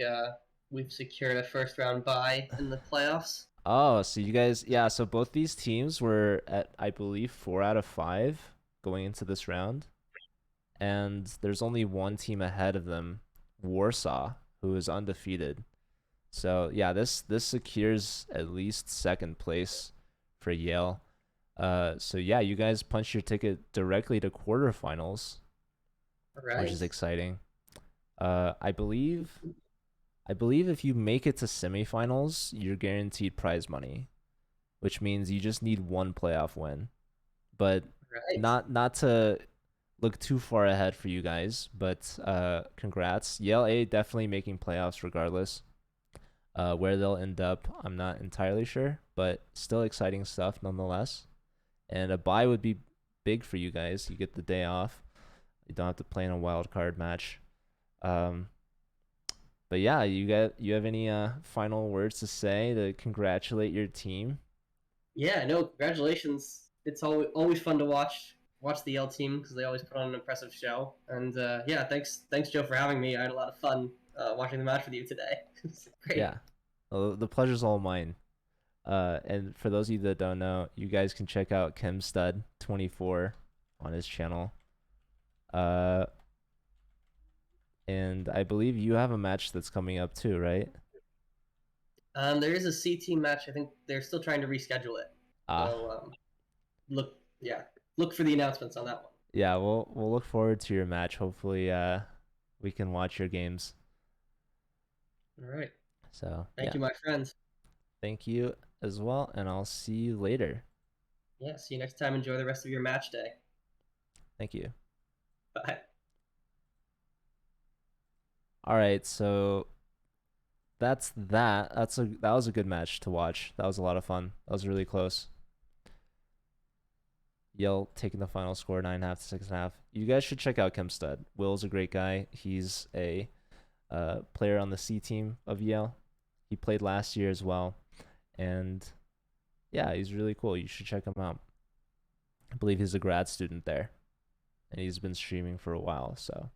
Speaker 2: we've secured a first round bye in the playoffs.
Speaker 1: Oh, so you guys, yeah, so both these teams were at, I believe, 4 out of 5 going into this round. And there's only one team ahead of them, Warsaw, who is undefeated. So yeah, this secures at least 2nd place for Yale. So yeah, you guys punched your ticket directly to quarterfinals,
Speaker 2: All
Speaker 1: which
Speaker 2: right.
Speaker 1: is exciting. I believe if you make it to semifinals, you're guaranteed prize money, which means you just need one playoff win. But
Speaker 2: Right.
Speaker 1: not to look too far ahead for you guys, but congrats. Yale A definitely making playoffs regardless. Where they'll end up, I'm not entirely sure, but still exciting stuff nonetheless. And a bye would be big for you guys. You get the day off. You don't have to play in a wild card match. But yeah, you have any final words to say to congratulate your team?
Speaker 2: Yeah. No. Congratulations. It's always fun to watch the Yale team because they always put on an impressive show. And yeah, thanks Joe for having me. I had a lot of fun watching the match with you today. It's great.
Speaker 1: Yeah, well, the pleasure's all mine. And for those of you that don't know, you guys can check out KimStud24 on his channel. And I believe you have a match that's coming up too, right?
Speaker 2: There is a C team match. I think they're still trying to reschedule it.
Speaker 1: Ah,
Speaker 2: So look for the announcements on that one.
Speaker 1: yeah, we'll look forward to your match. Hopefully, we can watch your games.
Speaker 2: All right.
Speaker 1: So
Speaker 2: Thank
Speaker 1: yeah,
Speaker 2: you, my friends.
Speaker 1: thank you as well, and I'll see you later.
Speaker 2: Yeah. See you next time. Enjoy the rest of your match day.
Speaker 1: Thank you.
Speaker 2: Bye.
Speaker 1: All right, so that. That was a good match to watch. That was a lot of fun. That was really close. Yale taking the final score 9.5 to 6.5. You guys should check out Kemstud. Will's a great guy. He's a player on the C team of Yale. He played last year as well, and yeah, he's really cool. You should check him out. I believe he's a grad student there, and he's been streaming for a while. So